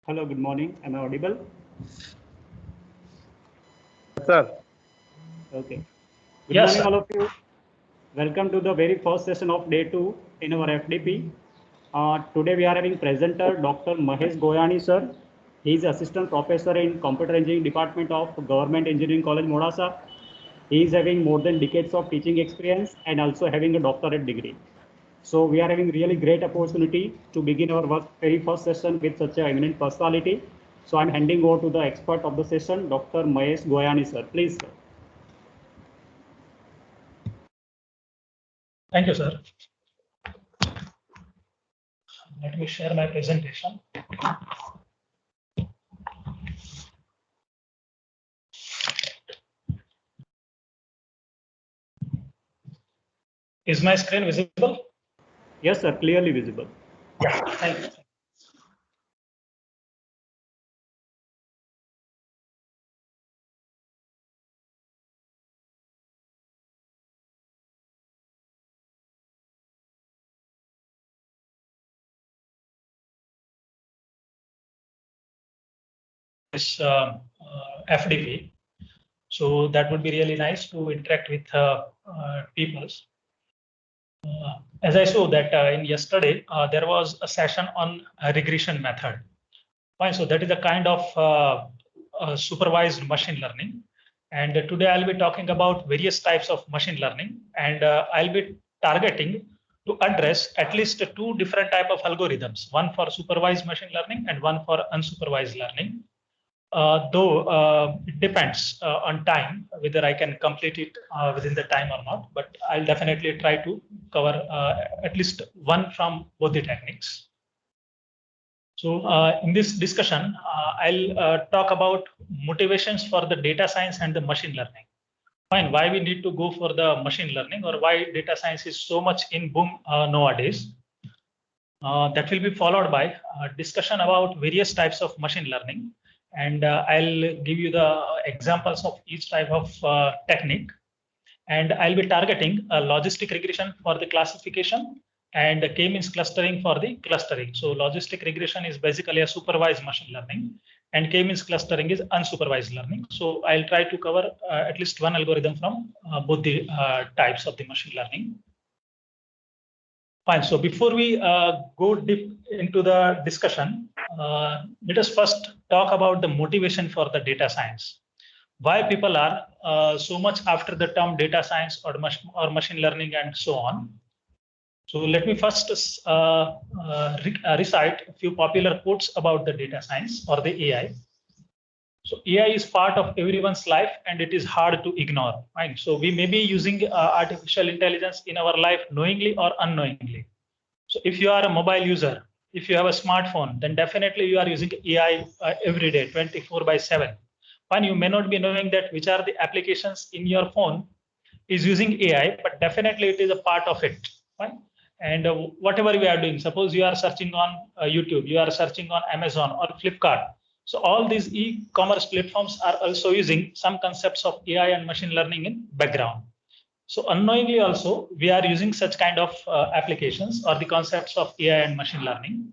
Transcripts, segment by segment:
Hello, good morning. Am I audible? Sir. Okay. Good Yes, morning, sir. all of you. Welcome to the very first session of day 2 in our FDP. Today we are having presenter Dr. Mahesh Goyani, sir. He is assistant professor in computer engineering department of Government Engineering College, Modasa. He is having more than decades of teaching experience and also having a doctorate degree. So we are having really great opportunity to begin our very first session with such an eminent personality. So I'm handing over to the expert of the session, Dr. Mahesh Goyani, sir. Please, sir. Thank you, sir. Let me share my presentation. Is my screen visible? Yes, sir, clearly visible. Yeah, thank you. This FDP. So that would be really nice to interact with people. As I saw that in yesterday, there was a session on a regression method. Fine, so that is a kind of supervised machine learning. And today I'll be talking about various types of machine learning, and I'll be targeting to address at least two different type of algorithms, one for supervised machine learning and one for unsupervised learning. Though it depends on time, whether I can complete it within the time or not, but I'll definitely try to cover at least one from both the techniques. So in this discussion, I'll talk about motivations for the data science and the machine learning. Fine, why we need to go for the machine learning, or why data science is so much in boom nowadays. That will be followed by a discussion about various types of machine learning. And I'll give you the examples of each type of technique. And I'll be targeting a logistic regression for the classification and the k-means clustering for the clustering. So logistic regression is basically a supervised machine learning, and k-means clustering is unsupervised learning. So I'll try to cover at least one algorithm from both the types of the machine learning. Fine. So before we go deep into the discussion, let us first talk about the motivation for the data science. Why people are so much after the term data science or machine learning and so on. So let me first recite a few popular quotes about the data science or the AI. So AI is part of everyone's life and it is hard to ignore. Right? So we may be using artificial intelligence in our life knowingly or unknowingly. So if you are a mobile user, if you have a smartphone, then definitely you are using AI every day, 24/7. Fine, you may not be knowing that which are the applications in your phone is using AI, but definitely it is a part of it. Fine. And whatever we are doing, suppose you are searching on YouTube, you are searching on Amazon or Flipkart. So all these e-commerce platforms are also using some concepts of AI and machine learning in background. So unknowingly also, we are using such kind of applications or the concepts of AI and machine learning.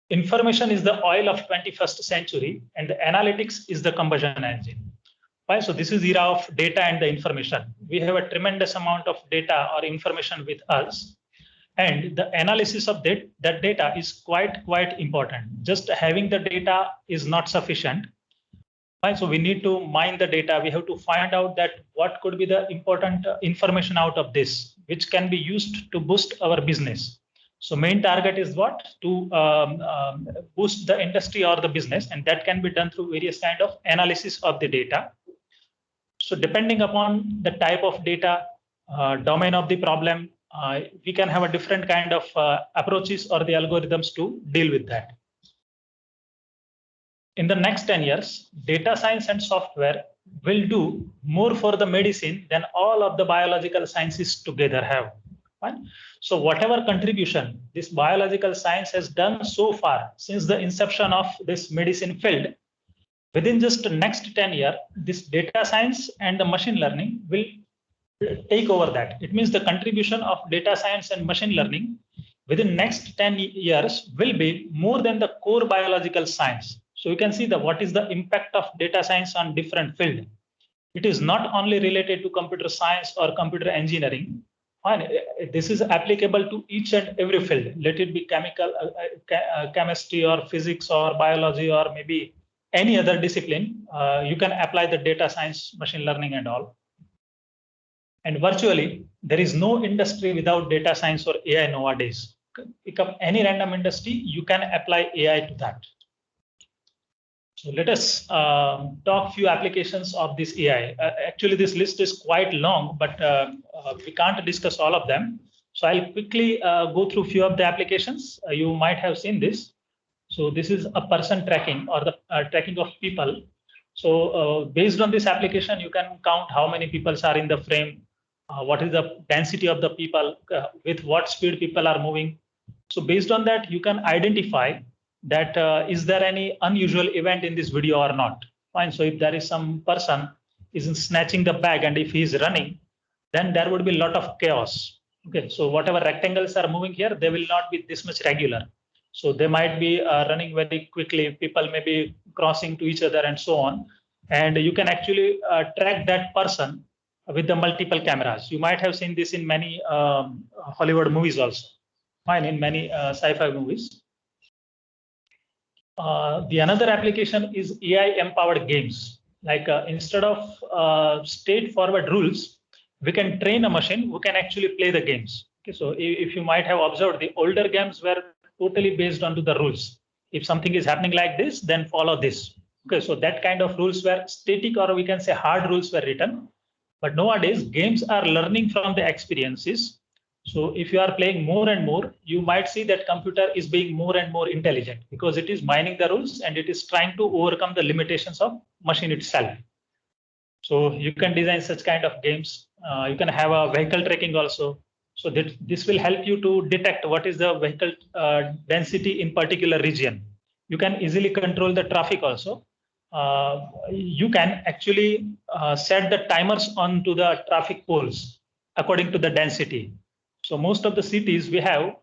Information is the oil of 21st century and the analytics is the combustion engine. Right? So this is era of data and the information. We have a tremendous amount of data or information with us. And the analysis of that data is quite important. Just having the data is not sufficient. Right? So we need to mine the data. We have to find out that what could be the important information out of this, which can be used to boost our business. So main target is what? To boost the industry or the business, and that can be done through various kind of analysis of the data. So depending upon the type of data, domain of the problem, we can have a different kind of approaches or the algorithms to deal with that. In the next 10 years, data science and software will do more for the medicine than all of the biological sciences together have. Right? So whatever contribution this biological science has done so far since the inception of this medicine field, within just the next 10 years, this data science and the machine learning will take over that. It means the contribution of data science and machine learning within next 10 years will be more than the core biological science. So you can see what is the impact of data science on different field. It is not only related to computer science or computer engineering. And this is applicable to each and every field. Let it be chemical, chemistry or physics or biology or maybe any other discipline. You can apply the data science, machine learning and all. And virtually, there is no industry without data science or AI nowadays. Pick up any random industry, you can apply AI to that. So let us talk few applications of this AI. Actually, this list is quite long, but we can't discuss all of them. So I'll quickly go through few of the applications. You might have seen this. So this is a person tracking or the tracking of people. So based on this application, you can count how many people are in the frame, what is the density of the people, with what speed people are moving. So based on that, you can identify that is there any unusual event in this video or not. Fine. So if there is some person is snatching the bag and if he is running, then there would be a lot of chaos. Okay. So whatever rectangles are moving here, they will not be this much regular. So they might be running very quickly. People may be crossing to each other and so on. And you can actually track that person with the multiple cameras. You might have seen this in many Hollywood movies also. Fine, in many sci-fi movies. The another application is AI-empowered games. Like instead of straightforward rules, we can train a machine who can actually play the games. Okay, so if you might have observed, the older games were totally based on the rules. If something is happening like this, then follow this. Okay, so that kind of rules were static, or we can say hard rules were written. But nowadays, games are learning from the experiences. So if you are playing more and more, you might see that computer is being more and more intelligent because it is mining the rules and it is trying to overcome the limitations of machine itself. So you can design such kind of games. You can have a vehicle tracking also. So this will help you to detect what is the vehicle density in particular region. You can easily control the traffic also. You can actually set the timers onto the traffic poles according to the density. So most of the cities we have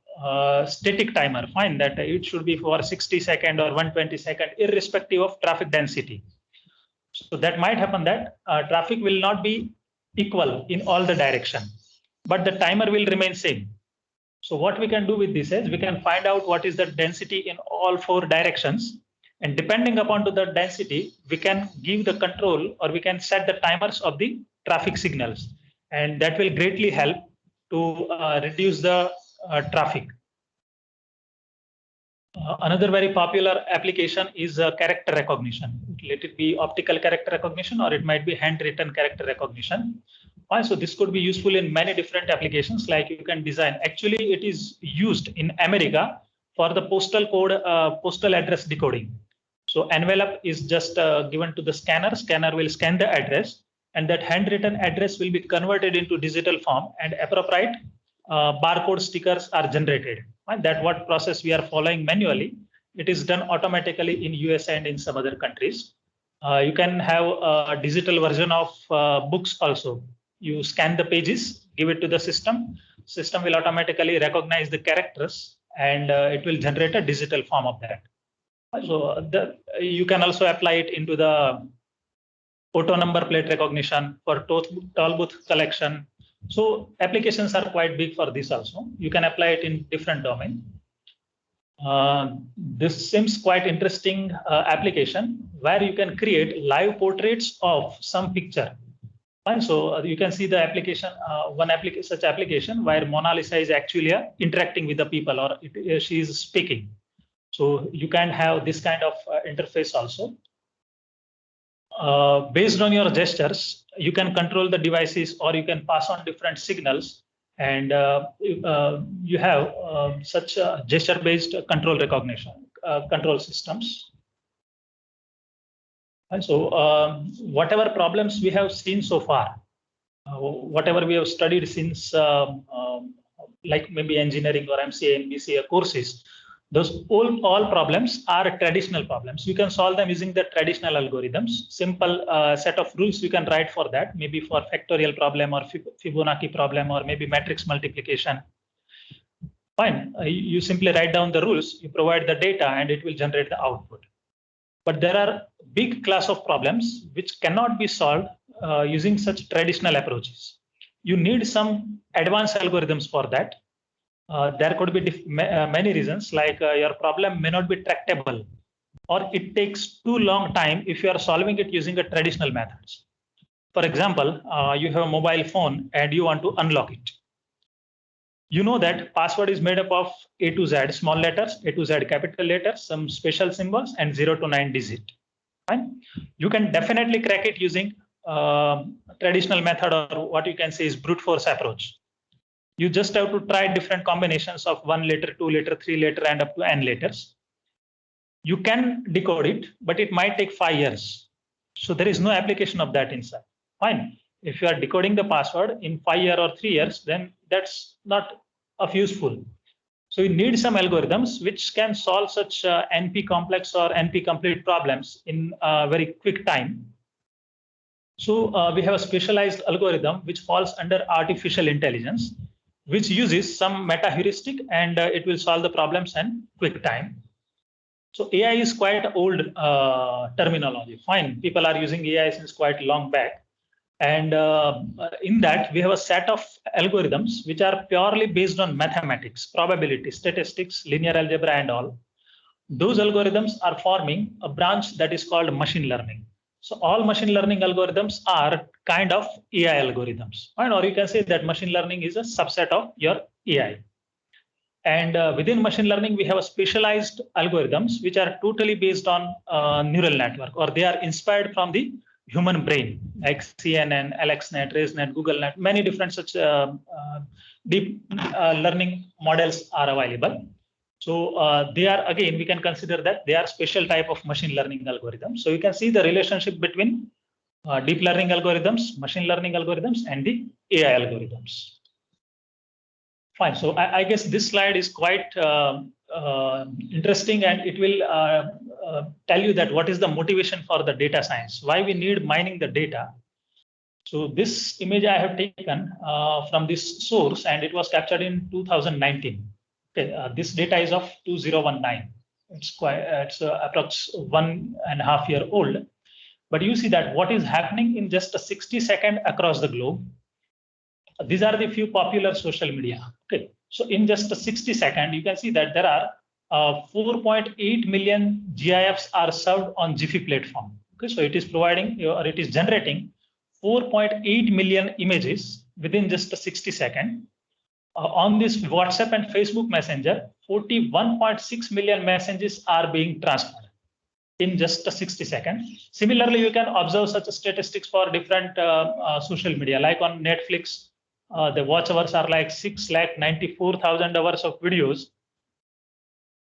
static timer. Fine, that it should be for 60 seconds or 120 seconds, irrespective of traffic density. So that might happen that traffic will not be equal in all the direction, but the timer will remain same. So what we can do with this is we can find out what is the density in all 4 directions. And depending upon to the density, we can give the control or we can set the timers of the traffic signals. And that will greatly help to reduce the traffic. Another very popular application is character recognition. Let it be optical character recognition or it might be handwritten character recognition. So this could be useful in many different applications, like you can design. Actually, it is used in America for the postal code, postal address decoding. So envelope is just given to the scanner. Scanner will scan the address, and that handwritten address will be converted into digital form, and appropriate barcode stickers are generated. And that what process we are following manually. It is done automatically in US and in some other countries. You can have a digital version of books also. You scan the pages, give it to the system. System will automatically recognize the characters, and it will generate a digital form of that. So you can also apply it into the auto number plate recognition for toll booth collection. So applications are quite big for this also. You can apply it in different domain. This seems quite interesting application where you can create live portraits of some picture. And so you can see the application, such application where Mona Lisa is actually interacting with the people, or she is speaking. So you can have this kind of interface also. Based on your gestures, you can control the devices or you can pass on different signals, and you have such gesture-based control recognition, control systems. And so whatever problems we have seen so far, whatever we have studied since like maybe engineering or MCA and BCA courses, those all problems are traditional problems. You can solve them using the traditional algorithms. Simple set of rules you can write for that, maybe for factorial problem or Fibonacci problem or maybe matrix multiplication. Fine, you simply write down the rules, you provide the data, and it will generate the output. But there are big class of problems which cannot be solved using such traditional approaches. You need some advanced algorithms for that. There could be many reasons, like your problem may not be tractable, or it takes too long time if you are solving it using a traditional methods. For example, you have a mobile phone and you want to unlock it. You know that password is made up of A to Z small letters, A to Z capital letters, some special symbols, and 0 to 9 digit. Fine. You can definitely crack it using traditional method, or what you can say is brute force approach. You just have to try different combinations of 1 letter, 2 letter, 3 letter, and up to n letters. You can decode it, but it might take 5 years. So there is no application of that inside. Fine. If you are decoding the password in 5 years or 3 years, then that's not of useful. So you need some algorithms which can solve such NP complex or NP complete problems in a very quick time. So we have a specialized algorithm which falls under artificial intelligence, which uses some meta heuristic, and it will solve the problems in quick time. So AI is quite old terminology. Fine, people are using AI since quite long back. And in that, we have a set of algorithms which are purely based on mathematics, probability, statistics, linear algebra, and all. Those algorithms are forming a branch that is called machine learning. So all machine learning algorithms are kind of AI algorithms. Or you can say that machine learning is a subset of your AI. And within machine learning, we have a specialized algorithms which are totally based on neural network, or they are inspired from the human brain, like CNN, AlexNet, ResNet, GoogleNet, many different such deep learning models are available. So they are, again, we can consider that they are special type of machine learning algorithms. So you can see the relationship between deep learning algorithms, machine learning algorithms, and the AI algorithms. Fine. So I guess this slide is quite interesting, and it will tell you that what is the motivation for the data science, why we need mining the data. So this image I have taken from this source, and it was captured in 2019. Okay, this data is of 2019. It's quite it's approx 1.5 year old. But you see that what is happening in just a 60 second across the globe. These are the few popular social media. Okay, so in just a 60 second, you can see that there are 4.8 million GIFs are served on Jiffy platform. Okay, so it is providing, or it is generating 4.8 million images within just a 60 second. On this WhatsApp and Facebook Messenger, 41.6 million messages are being transferred in just a 60 seconds. Similarly, you can observe such statistics for different social media, like on Netflix. The watch hours are like 6,94,000 hours of videos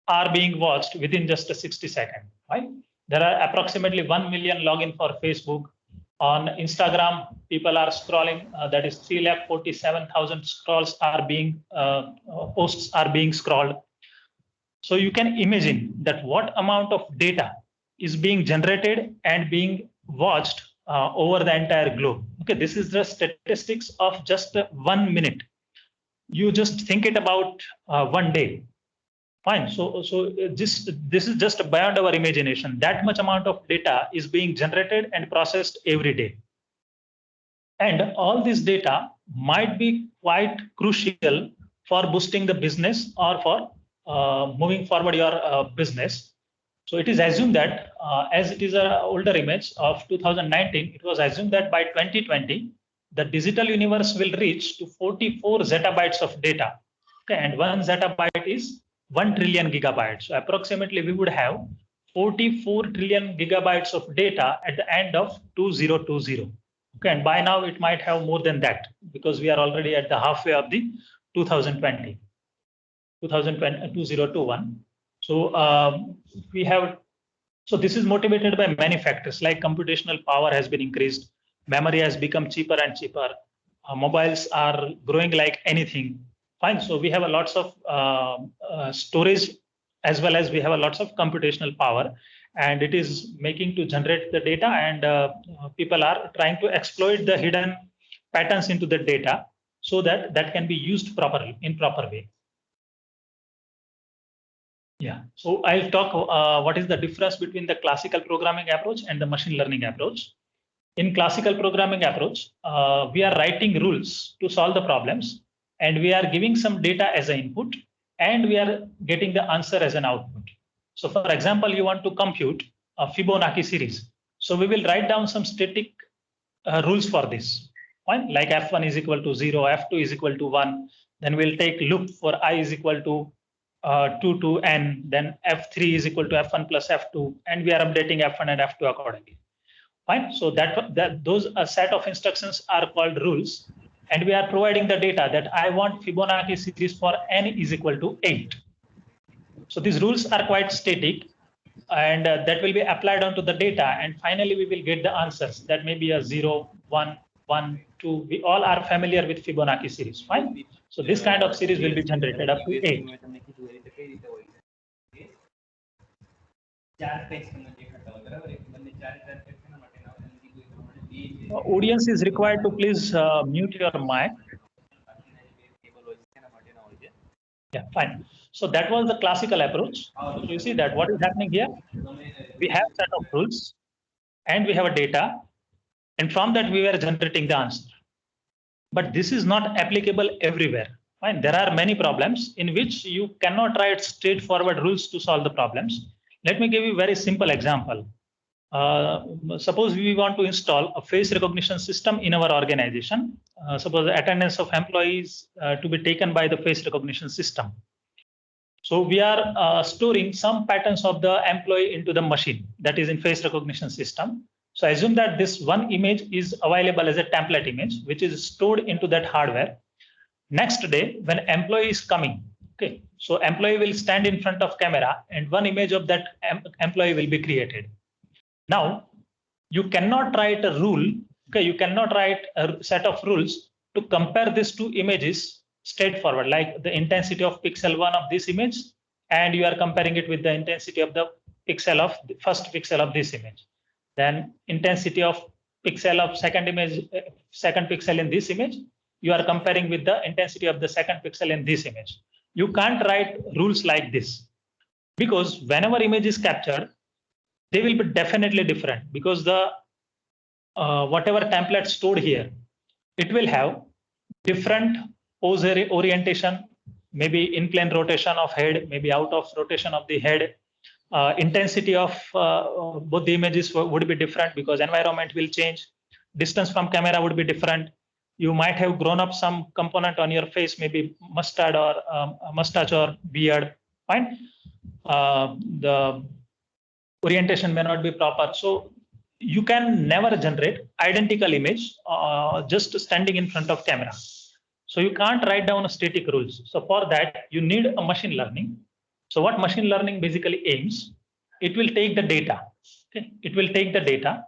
are being watched within just a 60 seconds. Right? There are approximately 1 million login for Facebook. On Instagram, people are scrolling. That is 3,47,000 scrolls are being posts are being scrolled. So you can imagine that what amount of data is being generated and being watched over the entire globe. Okay, this is the statistics of just 1 minute. You just think it about 1 day. Fine. So this is just beyond our imagination. That much amount of data is being generated and processed every day. And all this data might be quite crucial for boosting the business or for moving forward your business. So it is assumed that as it is an older image of 2019, it was assumed that by 2020, the digital universe will reach to 44 zettabytes of data. Okay, and 1 zettabyte is 1 trillion gigabytes. So approximately we would have 44 trillion gigabytes of data at the end of 2020. Okay, and by now it might have more than that, because we are already at the halfway of the 2021. So we have, so this is motivated by many factors, like computational power has been increased, memory has become cheaper and cheaper, mobiles are growing like anything. Fine. So we have a lots of storage, as well as we have a lots of computational power, and it is making to generate the data, and people are trying to exploit the hidden patterns into the data so that that can be used properly in proper way. Yeah, so I'll talk what is the difference between the classical programming approach and the machine learning approach. In classical programming approach, we are writing rules to solve the problems, and we are giving some data as an input, and we are getting the answer as an output. So for example, you want to compute a Fibonacci series. So we will write down some static rules for this. Fine? Like F1 is equal to 0, F2 is equal to 1. Then we'll take loop for I is equal to 2 to n. Then F3 is equal to F1 plus F2. And we are updating F1 and F2 accordingly. Fine. So those a set of instructions are called rules. And we are providing the data that I want Fibonacci series for n is equal to 8. So these rules are quite static, and that will be applied onto the data, and finally we will get the answers. That may be a 0, 1, 1, 2. We all are familiar with Fibonacci series. Fine. So this kind of series will be generated up to 8. Audience is required to please mute your mic. Yeah, fine. So that was the classical approach. So you see that what is happening here? We have set of rules and we have a data, and from that we were generating the answer. But this is not applicable everywhere. Fine. There are many problems in which you cannot write straightforward rules to solve the problems. Let me give you a very simple example. Suppose we want to install a face recognition system in our organization. Suppose the attendance of employees to be taken by the face recognition system. So we are storing some patterns of the employee into the machine that is in face recognition system. So assume that this one image is available as a template image, which is stored into that hardware. Next day, when employee is coming, okay, so employee will stand in front of camera and one image of that employee will be created. Now, you cannot write a rule, okay, you cannot write a set of rules to compare these two images straightforward, like the intensity of pixel 1 of this image, and you are comparing it with the intensity of the pixel of the first pixel of this image. Then intensity of pixel of second pixel in this image, you are comparing with the intensity of the second pixel in this image. You can't write rules like this, because whenever image is captured, they will be definitely different, because the whatever template stored here, it will have different pose orientation, maybe inclined rotation of head, maybe out of rotation of the head. Intensity of both the images would be different because environment will change. Distance from camera would be different. You might have grown up some component on your face, maybe mustache or beard. Fine. The orientation may not be proper. So you can never generate identical image just standing in front of camera. So you can't write down a static rules. So for that, you need a machine learning. So what machine learning basically aims, it will take the data. Okay? It will take the data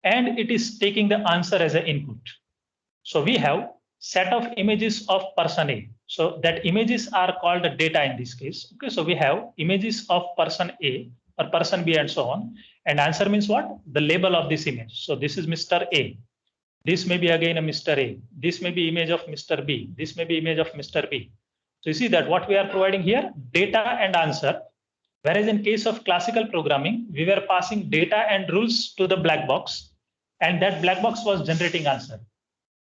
and it is taking the answer as an input. So we have set of images of person A. So that images are called the data in this case. Okay, so we have images of person A or person B and so on. And answer means what? The label of this image. So this is Mr. A. This may be again a Mr. A. This may be image of Mr. B. This may be image of Mr. B. So you see that what we are providing here, data and answer. Whereas in case of classical programming, we were passing data and rules to the black box, and that black box was generating answer.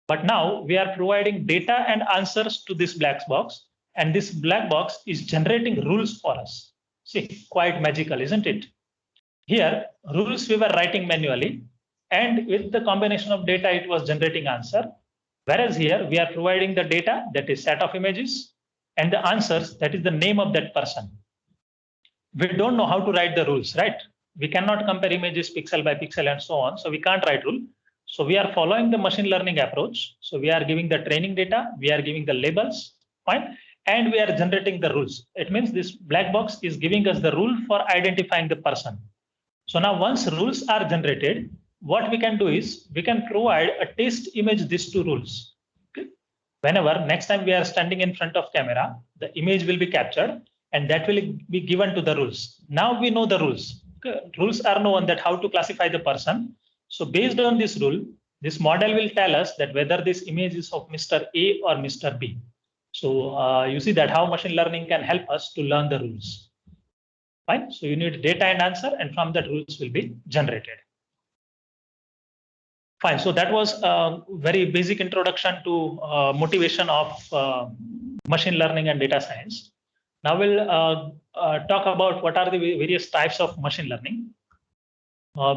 But now we are providing data and answers to this black box, and this black box is generating rules for us. See, quite magical, isn't it? Here, rules we were writing manually, and with the combination of data, it was generating answer. Whereas here, we are providing the data, that is set of images, and the answers, that is the name of that person. We don't know how to write the rules, right? We cannot compare images pixel by pixel and so on. So we can't write rule. So we are following the machine learning approach. So we are giving the training data, we are giving the labels, fine, and we are generating the rules. It means this black box is giving us the rule for identifying the person. So now once rules are generated, what we can do is we can provide a test image these two rules. Okay? Whenever next time we are standing in front of camera, the image will be captured and that will be given to the rules. Now we know the rules. Okay? Rules are known that how to classify the person. So based on this rule, this model will tell us that whether this image is of Mr. A or Mr. B. So you see that how machine learning can help us to learn the rules. Fine. So you need data and answer, and from that rules will be generated. Fine. So that was a very basic introduction to motivation of machine learning and data science. Now we'll talk about what are the various types of machine learning.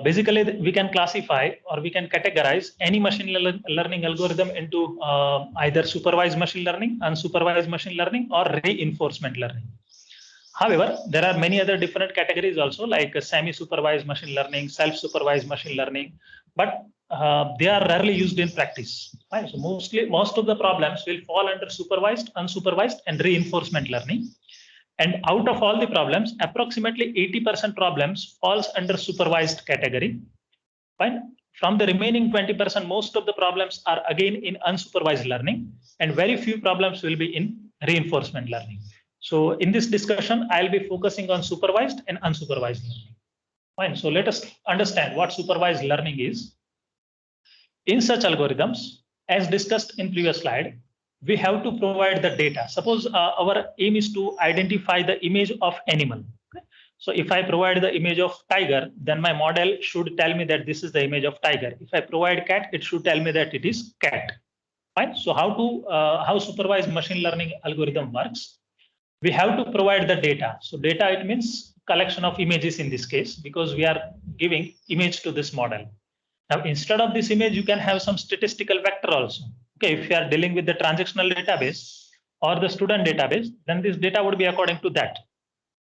Basically, we can classify or we can categorize any machine learning algorithm into either supervised machine learning, unsupervised machine learning, or reinforcement learning. However, there are many other different categories also, like semi-supervised machine learning, self-supervised machine learning, but they are rarely used in practice. Right? So most of the problems will fall under supervised, unsupervised, and reinforcement learning. And out of all the problems, approximately 80% problems falls under supervised category. Fine. From the remaining 20%, most of the problems are again in unsupervised learning, and very few problems will be in reinforcement learning. So in this discussion, I'll be focusing on supervised and unsupervised learning. Fine. So let us understand what supervised learning is. In such algorithms, as discussed in previous slide, we have to provide the data. Suppose our aim is to identify the image of animal. Okay? So if I provide the image of tiger, then my model should tell me that this is the image of tiger. If I provide cat, it should tell me that it is cat. Fine. So how supervised machine learning algorithm works? We have to provide the data. So data, it means collection of images in this case, because we are giving image to this model. Now, instead of this image, you can have some statistical vector also. Okay, if you are dealing with the transactional database or the student database, then this data would be according to that.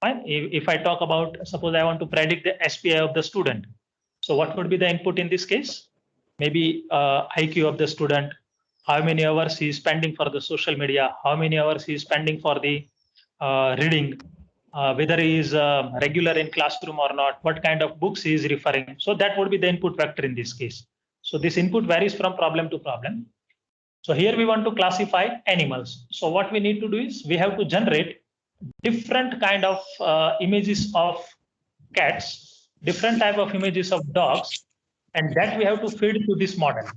Fine. If I talk about, suppose I want to predict the SPI of the student. So what would be the input in this case? Maybe IQ of the student, how many hours he is spending for the social media, how many hours he is spending for the reading, whether he is regular in classroom or not, what kind of books he is referring. So that would be the input vector in this case. So this input varies from problem to problem. So here we want to classify animals. So what we need to do is we have to generate different kind of images of cats, different type of images of dogs, and that we have to feed to this model.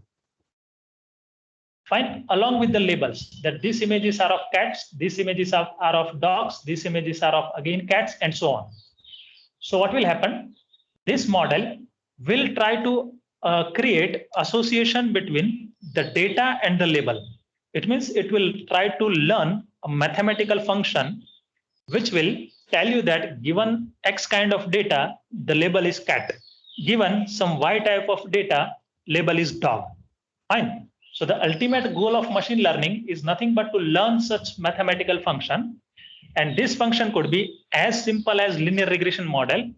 Fine, along with the labels that these images are of cats, these images are of dogs, these images are of again cats, and so on. So what will happen? This model will try to create association between the data and the label. It means it will try to learn a mathematical function which will tell you that given X kind of data, the label is cat. Given some Y type of data, label is dog. Fine. So the ultimate goal of machine learning is nothing but to learn such mathematical function. And this function could be as simple as linear regression model,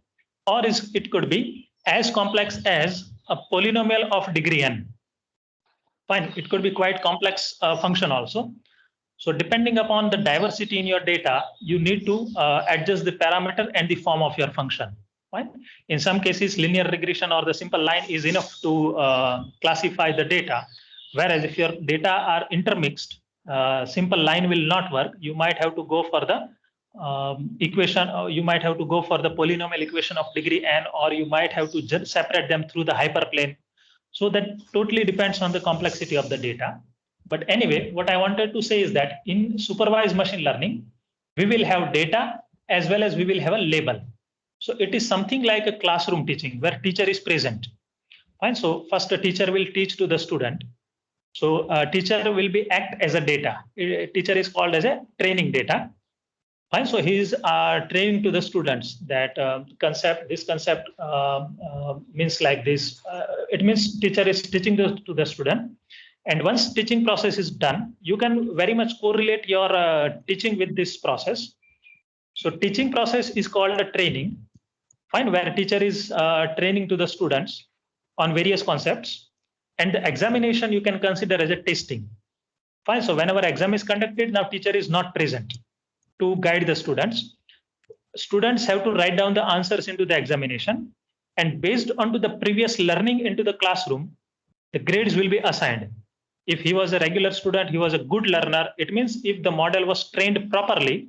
or it could be as complex as a polynomial of degree n. Fine, it could be quite complex function also. So depending upon the diversity in your data, you need to adjust the parameter and the form of your function. Fine. In some cases, linear regression or the simple line is enough to classify the data. Whereas if your data are intermixed, simple line will not work. You might have to go for the equation, or you might have to go for the polynomial equation of degree n, or you might have to just separate them through the hyperplane. So that totally depends on the complexity of the data. But anyway, what I wanted to say is that in supervised machine learning, we will have data as well as we will have a label. So it is something like a classroom teaching where teacher is present. Fine. So first a teacher will teach to the student. So teacher will be act as a data. Teacher is called as a training data. Fine. So he is training to the students that this concept means like this. It means teacher is teaching to the student. And once teaching process is done, you can very much correlate your teaching with this process. So teaching process is called a training. Fine. Where teacher is training to the students on various concepts. And the examination you can consider as a testing. Fine. So whenever exam is conducted, now teacher is not present to guide the students. Students have to write down the answers into the examination, and based on to the previous learning into the classroom, the grades will be assigned. If he was a regular student, he was a good learner. It means if the model was trained properly,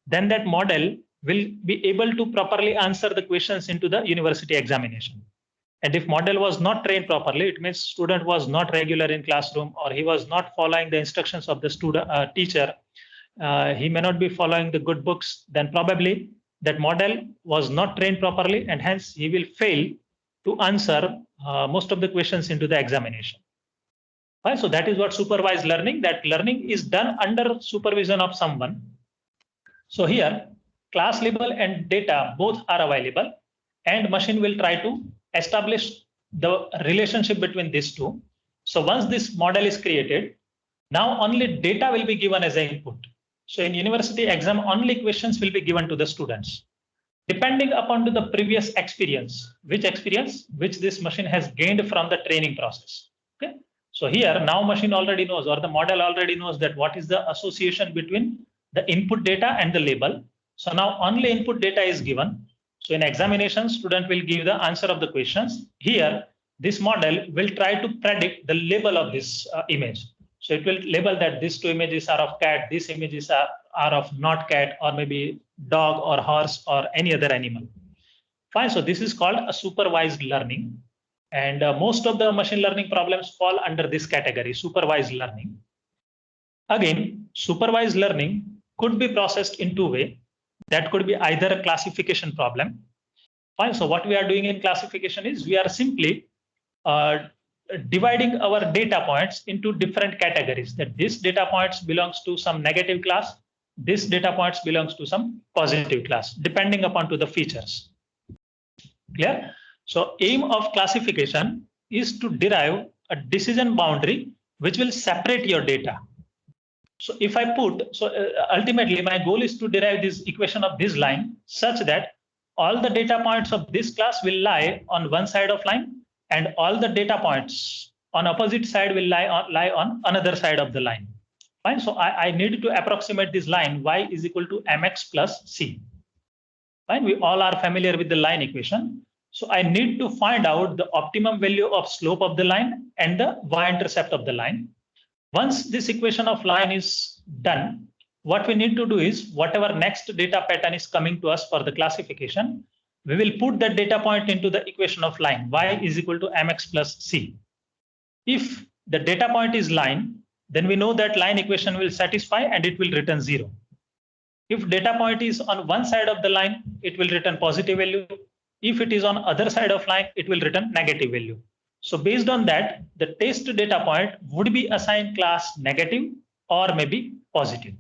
then that model will be able to properly answer the questions into the university examination. And if model was not trained properly, it means student was not regular in classroom, or he was not following the instructions of the student teacher. He may not be following the good books. Then probably that model was not trained properly, and hence he will fail to answer most of the questions into the examination. Right? So that is what supervised learning, that learning is done under supervision of someone. So here, class label and data both are available, and machine will try to establish the relationship between these two. So once this model is created, now only data will be given as an input. So in university exam, only questions will be given to the students, depending upon to the previous experience, which this machine has gained from the training process. Okay. So here now machine already knows, or the model already knows, that what is the association between the input data and the label. So now only input data is given. So in examination, student will give the answer of the questions. Here, this model will try to predict the label of this image. So it will label that these two images are of cat, these images are of not cat, or maybe dog or horse or any other animal. Fine. So this is called a supervised learning. And most of the machine learning problems fall under this category, supervised learning. Again, supervised learning could be processed in two ways. That could be either a classification problem. Fine. So what we are doing in classification is we are simply dividing our data points into different categories, that this data points belongs to some negative class, this data points belongs to some positive class, depending upon to the features. Clear? So aim of classification is to derive a decision boundary which will separate your data. So if I put, ultimately my goal is to derive this equation of this line such that all the data points of this class will lie on one side of line, and all the data points on opposite side will lie on another side of the line. Fine. So I need to approximate this line y is equal to mx plus c. Fine. We all are familiar with the line equation. So I need to find out the optimum value of slope of the line and the y-intercept of the line. Once this equation of line is done, what we need to do is whatever next data pattern is coming to us for the classification, we will put that data point into the equation of line y is equal to mx plus c. If the data point is line, then we know that line equation will satisfy and it will return 0. If data point is on one side of the line, it will return positive value. If it is on other side of line, it will return negative value. So based on that, the test data point would be assigned class negative or maybe positive.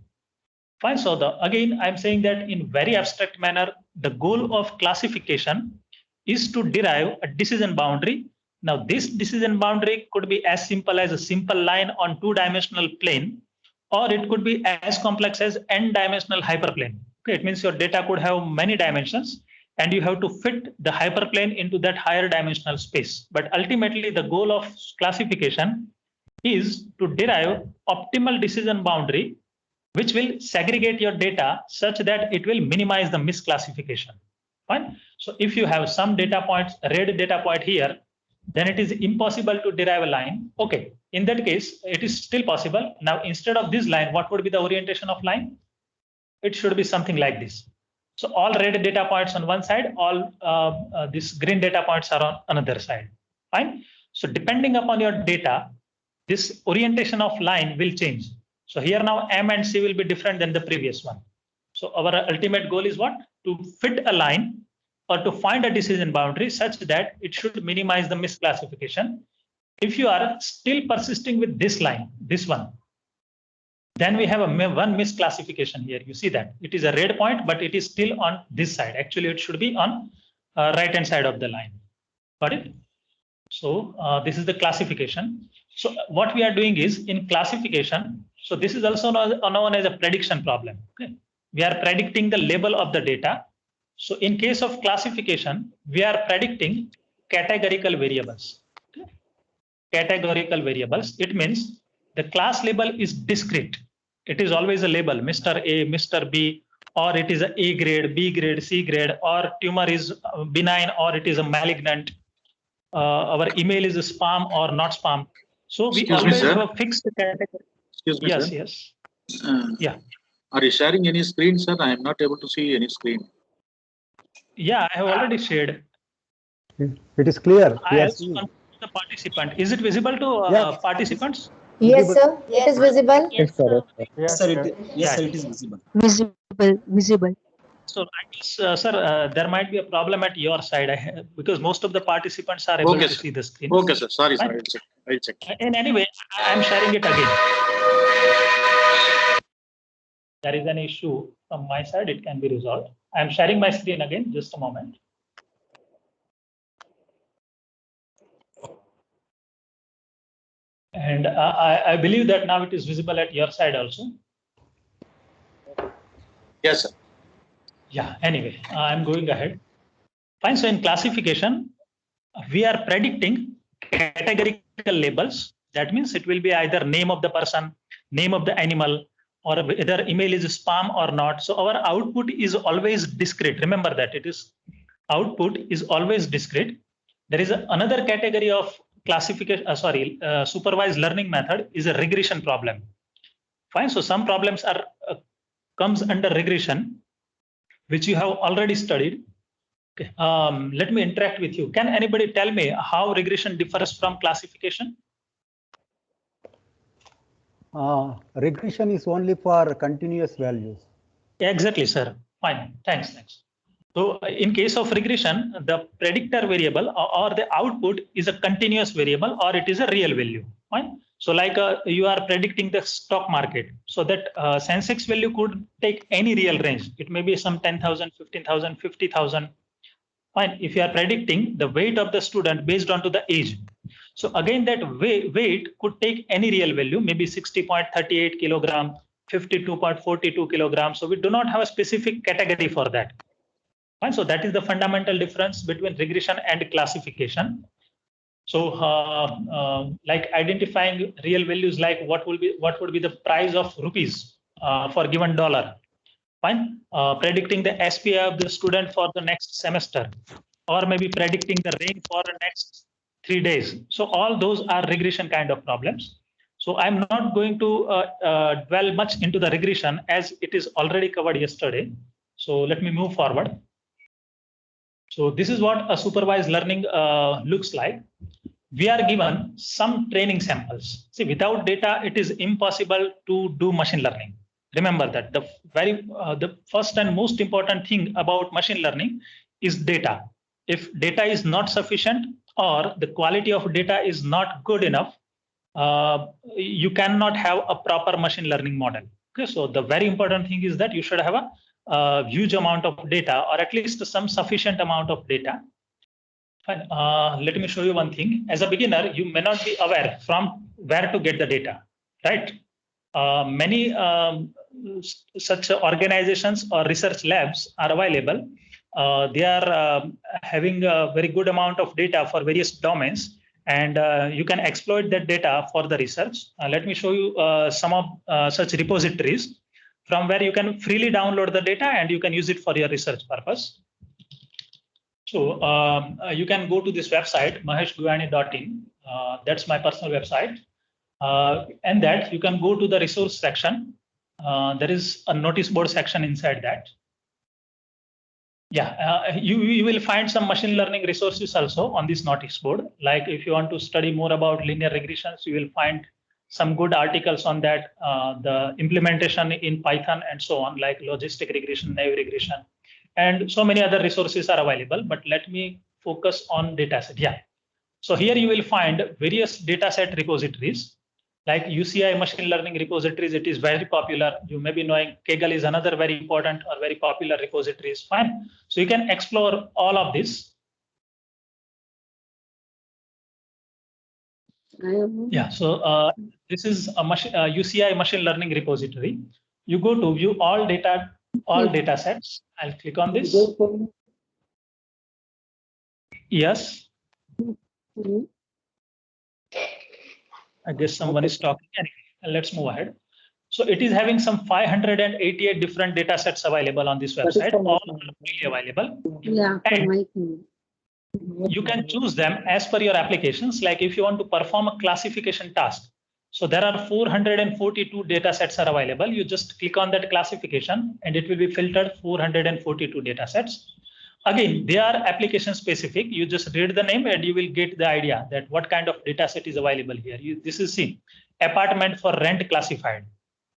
Fine. So again, I'm saying that in very abstract manner, the goal of classification is to derive a decision boundary. Now, this decision boundary could be as simple as a simple line on two-dimensional plane, or it could be as complex as n-dimensional hyperplane. Okay, it means your data could have many dimensions, and you have to fit the hyperplane into that higher dimensional space. But ultimately, the goal of classification is to derive optimal decision boundary, which will segregate your data such that it will minimize the misclassification. Fine. So if you have some data points, red data point here, then it is impossible to derive a line. Okay, in that case, it is still possible. Now, instead of this line, what would be the orientation of line? It should be something like this. So all red data points on one side, all these green data points are on another side. Fine. So depending upon your data, this orientation of line will change. So here now M and C will be different than the previous one. So our ultimate goal is what? To fit a line or to find a decision boundary such that it should minimize the misclassification. If you are still persisting with this line, this one, then we have one misclassification here. You see that it is a red point, but it is still on this side. Actually, it should be on right-hand side of the line. Got it? So this is the classification. So what we are doing is in classification. So this is also known as a prediction problem. Okay? We are predicting the label of the data. So in case of classification, we are predicting categorical variables. Okay? Categorical variables. It means the class label is discrete. It is always a label, Mr. A, Mr. B, or it is a A grade, B grade, C grade, or tumor is benign, or it is a malignant. Our email is a spam or not spam. So we always have a fixed category. Excuse me, yes, sir. yes. Yeah. Are you sharing any screen, sir? I am not able to see any screen. Yeah, I have already shared. It is clear. I also confirmed the participant. Is it visible to participants? Yes, sir. It is visible. Yes, sir. Yes, sir. It is visible. Visible. So I guess, sir, there might be a problem at your side because most of the participants are able Okay, to sir. see the screen. Okay, sir. Sorry, sir. Fine. I'll check. I'll check. And anyway, I'm sharing it again. There is an issue from my side, it can be resolved. I'm sharing my screen again, just a moment. And I believe that now it is visible at your side also. Yes, sir. Yeah, anyway, I'm going ahead. Fine, so in classification, we are predicting categorical labels. That means it will be either name of the person, name of the animal, or whether email is spam or not. So our output is always discrete. Remember that it is output is always discrete. There is another category of classification, supervised learning method is a regression problem. Fine, so some problems are comes under regression, which you have already studied. Okay. Let me interact with you. Can anybody tell me how regression differs from classification? Regression is only for continuous values. Exactly, sir. Fine. Thanks. So in case of regression, the predictor variable or the output is a continuous variable or it is a real value. Fine. So like you are predicting the stock market. So that Sensex value could take any real range. It may be some 10,000, 15,000, 50,000. Fine. If you are predicting the weight of the student based on to the age. So again, that weight could take any real value, maybe 60.38 kilogram, 52.42 kilograms. So we do not have a specific category for that. Fine. So that is the fundamental difference between regression and classification. So like identifying real values, like what would be the price of rupees for given dollar. Fine. Predicting the SPI of the student for the next semester, or maybe predicting the rain for the next 3 days. So all those are regression kind of problems. So I'm not going to dwell much into the regression as it is already covered yesterday. So let me move forward. So this is what a supervised learning looks like. We are given some training samples. See, without data, it is impossible to do machine learning. Remember that the first and most important thing about machine learning is data. If data is not sufficient or the quality of data is not good enough, you cannot have a proper machine learning model. Okay, so the very important thing is that you should have a huge amount of data or at least some sufficient amount of data. Fine. Let me show you one thing. As a beginner, you may not be aware from where to get the data, right? Many such organizations or research labs are available. They are having a very good amount of data for various domains, and you can exploit that data for the research. Let me show you some of such repositories from where you can freely download the data and you can use it for your research purpose. So you can go to this website, maheshgoyani.in. That's my personal website. And that you can go to the resource section. There is a notice board section inside that. Yeah, you will find some machine learning resources also on this notice board. Like if you want to study more about linear regressions, you will find some good articles on that, the implementation in Python and so on, like logistic regression, naive regression, and so many other resources are available. But let me focus on dataset. Yeah. So here you will find various dataset repositories like UCI machine learning repositories. It is very popular. You may be knowing Kaggle is another very important or very popular repositories. Fine. So you can explore all of this. Yeah. So this is a UCI machine learning repository. You go to view all data sets. I'll click on this. Yes. I guess someone is talking. Anyway, let's move ahead. So it is having some 588 different data sets available on this website. All are freely available. Yeah. And you can choose them as per your applications. Like if you want to perform a classification task. So there are 442 data sets are available. You just click on that classification and it will be filtered 442 data sets. Again, they are application specific. You just read the name and you will get the idea that what kind of data set is available here. This is apartment for rent classified.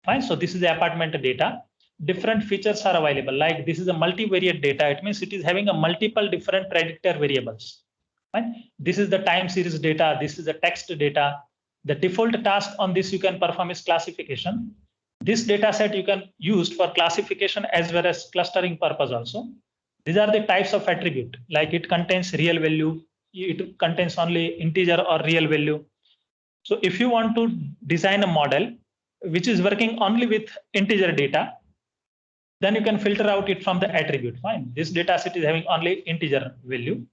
Fine. So this is the apartment data. different features are available. Like this is a multivariate data. It means it is having a multiple different predictor variables. Right? This is the time series data. This is the text data. The default task on this you can perform is classification. This data set you can use for classification as well as clustering purpose also. These are the types of attribute, like it contains real value, it contains only integer or real value. So if you want to design a model which is working only with integer data, then you can filter out it from the attribute. Fine. This data set is having only integer value.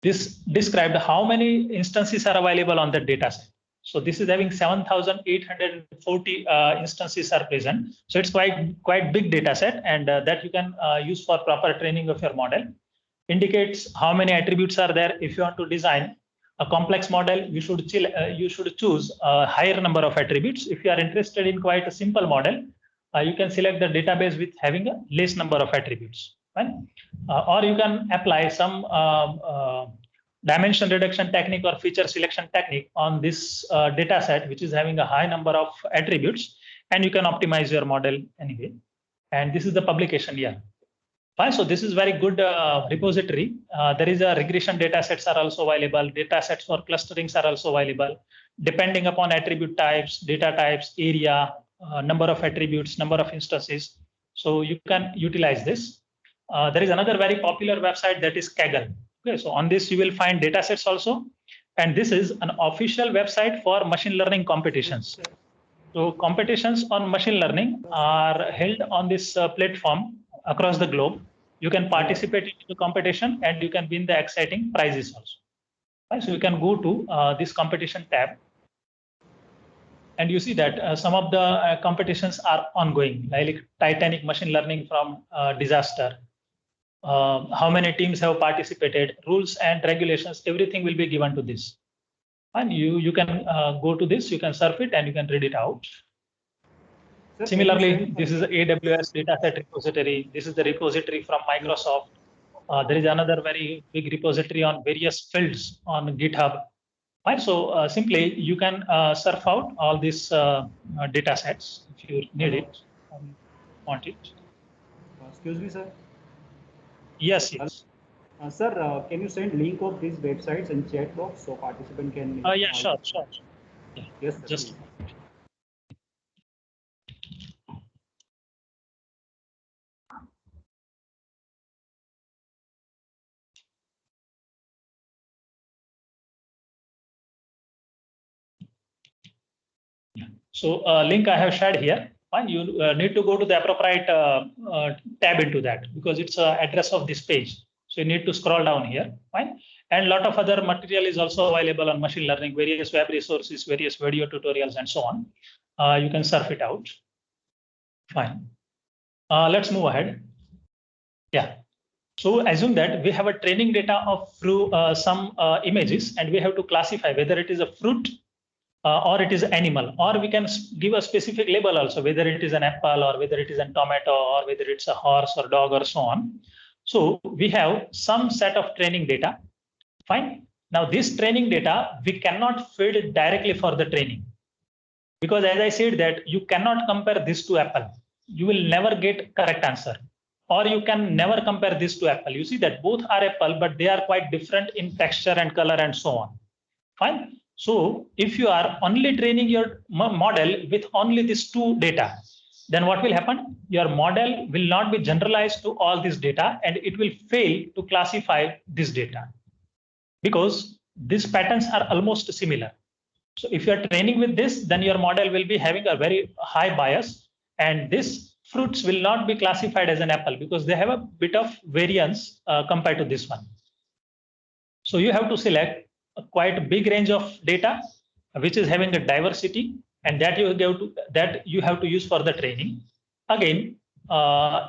This described how many instances are available on the data set. So this is having 7,840 instances are present. So it's quite big data set, and that you can use for proper training of your model. Indicates how many attributes are there. If you want to design a complex model, you should choose a higher number of attributes. If you are interested in quite a simple model, you can select the database with having a less number of attributes. Right? Or you can apply some dimension reduction technique or feature selection technique on this data set, which is having a high number of attributes, and you can optimize your model anyway. And this is the publication here. Fine. So this is very good repository. There is a regression data sets are also available. Data sets for clusterings are also available. Depending upon attribute types, data types, area, number of attributes, number of instances. So you can utilize this. There is another very popular website that is Kaggle. Okay, so on this you will find data sets also. And this is an official website for machine learning competitions. So competitions on machine learning are held on this platform across the globe. You can participate in the competition and you can win the exciting prizes also. Right? So you can go to this competition tab. And you see that some of the competitions are ongoing, like Titanic machine learning from disaster. How many teams have participated, rules and regulations, everything will be given to this. And you can go to this, you can surf it and you can read it out. Sir, similarly, this is the AWS dataset repository. This is the repository from Microsoft. There is another very big repository on various fields on GitHub. Right, so simply you can surf out all these data sets if you need it and want it. Excuse me, sir. Yes, yes. Sir, can you send link of these websites in chat box so participant can? Yeah, sure. Yeah. Yes, sir, just. So link I have shared here. Fine, you need to go to the appropriate tab into that because it's the address of this page. So you need to scroll down here. Fine, and a lot of other material is also available on machine learning, various web resources, various video tutorials, and so on. You can surf it out. Fine. Let's move ahead. Yeah. So assume that we have a training data of through some images, and we have to classify whether it is a fruit or it is animal, or we can give a specific label also, whether it is an apple or whether it is a tomato or whether it's a horse or dog or so on. So we have some set of training data. Fine. Now this training data, we cannot feed it directly for the training. Because as I said that you cannot compare this to apple. You will never get correct answer. Or you can never compare this to apple. You see that both are apple, but they are quite different in texture and color and so on. Fine. So if you are only training your model with only these two data, then what will happen? Your model will not be generalized to all this data and it will fail to classify this data because these patterns are almost similar. So if you are training with this, then your model will be having a very high bias and this fruits will not be classified as an apple because they have a bit of variance compared to this one. So you have to select a quite big range of data, which is having a diversity, and that you have to use for the training. Again,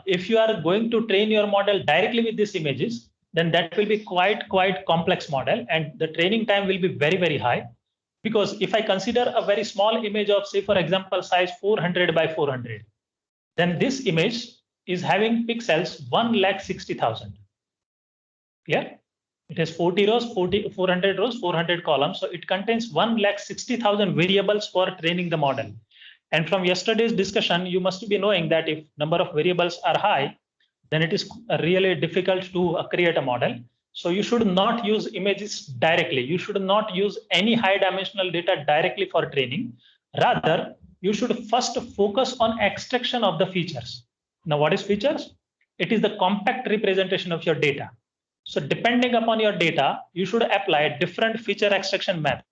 if you are going to train your model directly with these images, then that will be quite complex model, and the training time will be very high. Because if I consider a very small image of, say, for example, size 400 by 400, then this image is having pixels 1,60,000. Yeah. It has 40 rows, 400 rows, 400 columns. So it contains 1,60,000 variables for training the model. And from yesterday's discussion, you must be knowing that if number of variables are high, then it is really difficult to create a model. So you should not use images directly. You should not use any high dimensional data directly for training. Rather, you should first focus on extraction of the features. Now, what is features? It is the compact representation of your data. So depending upon your data, you should apply different feature extraction method.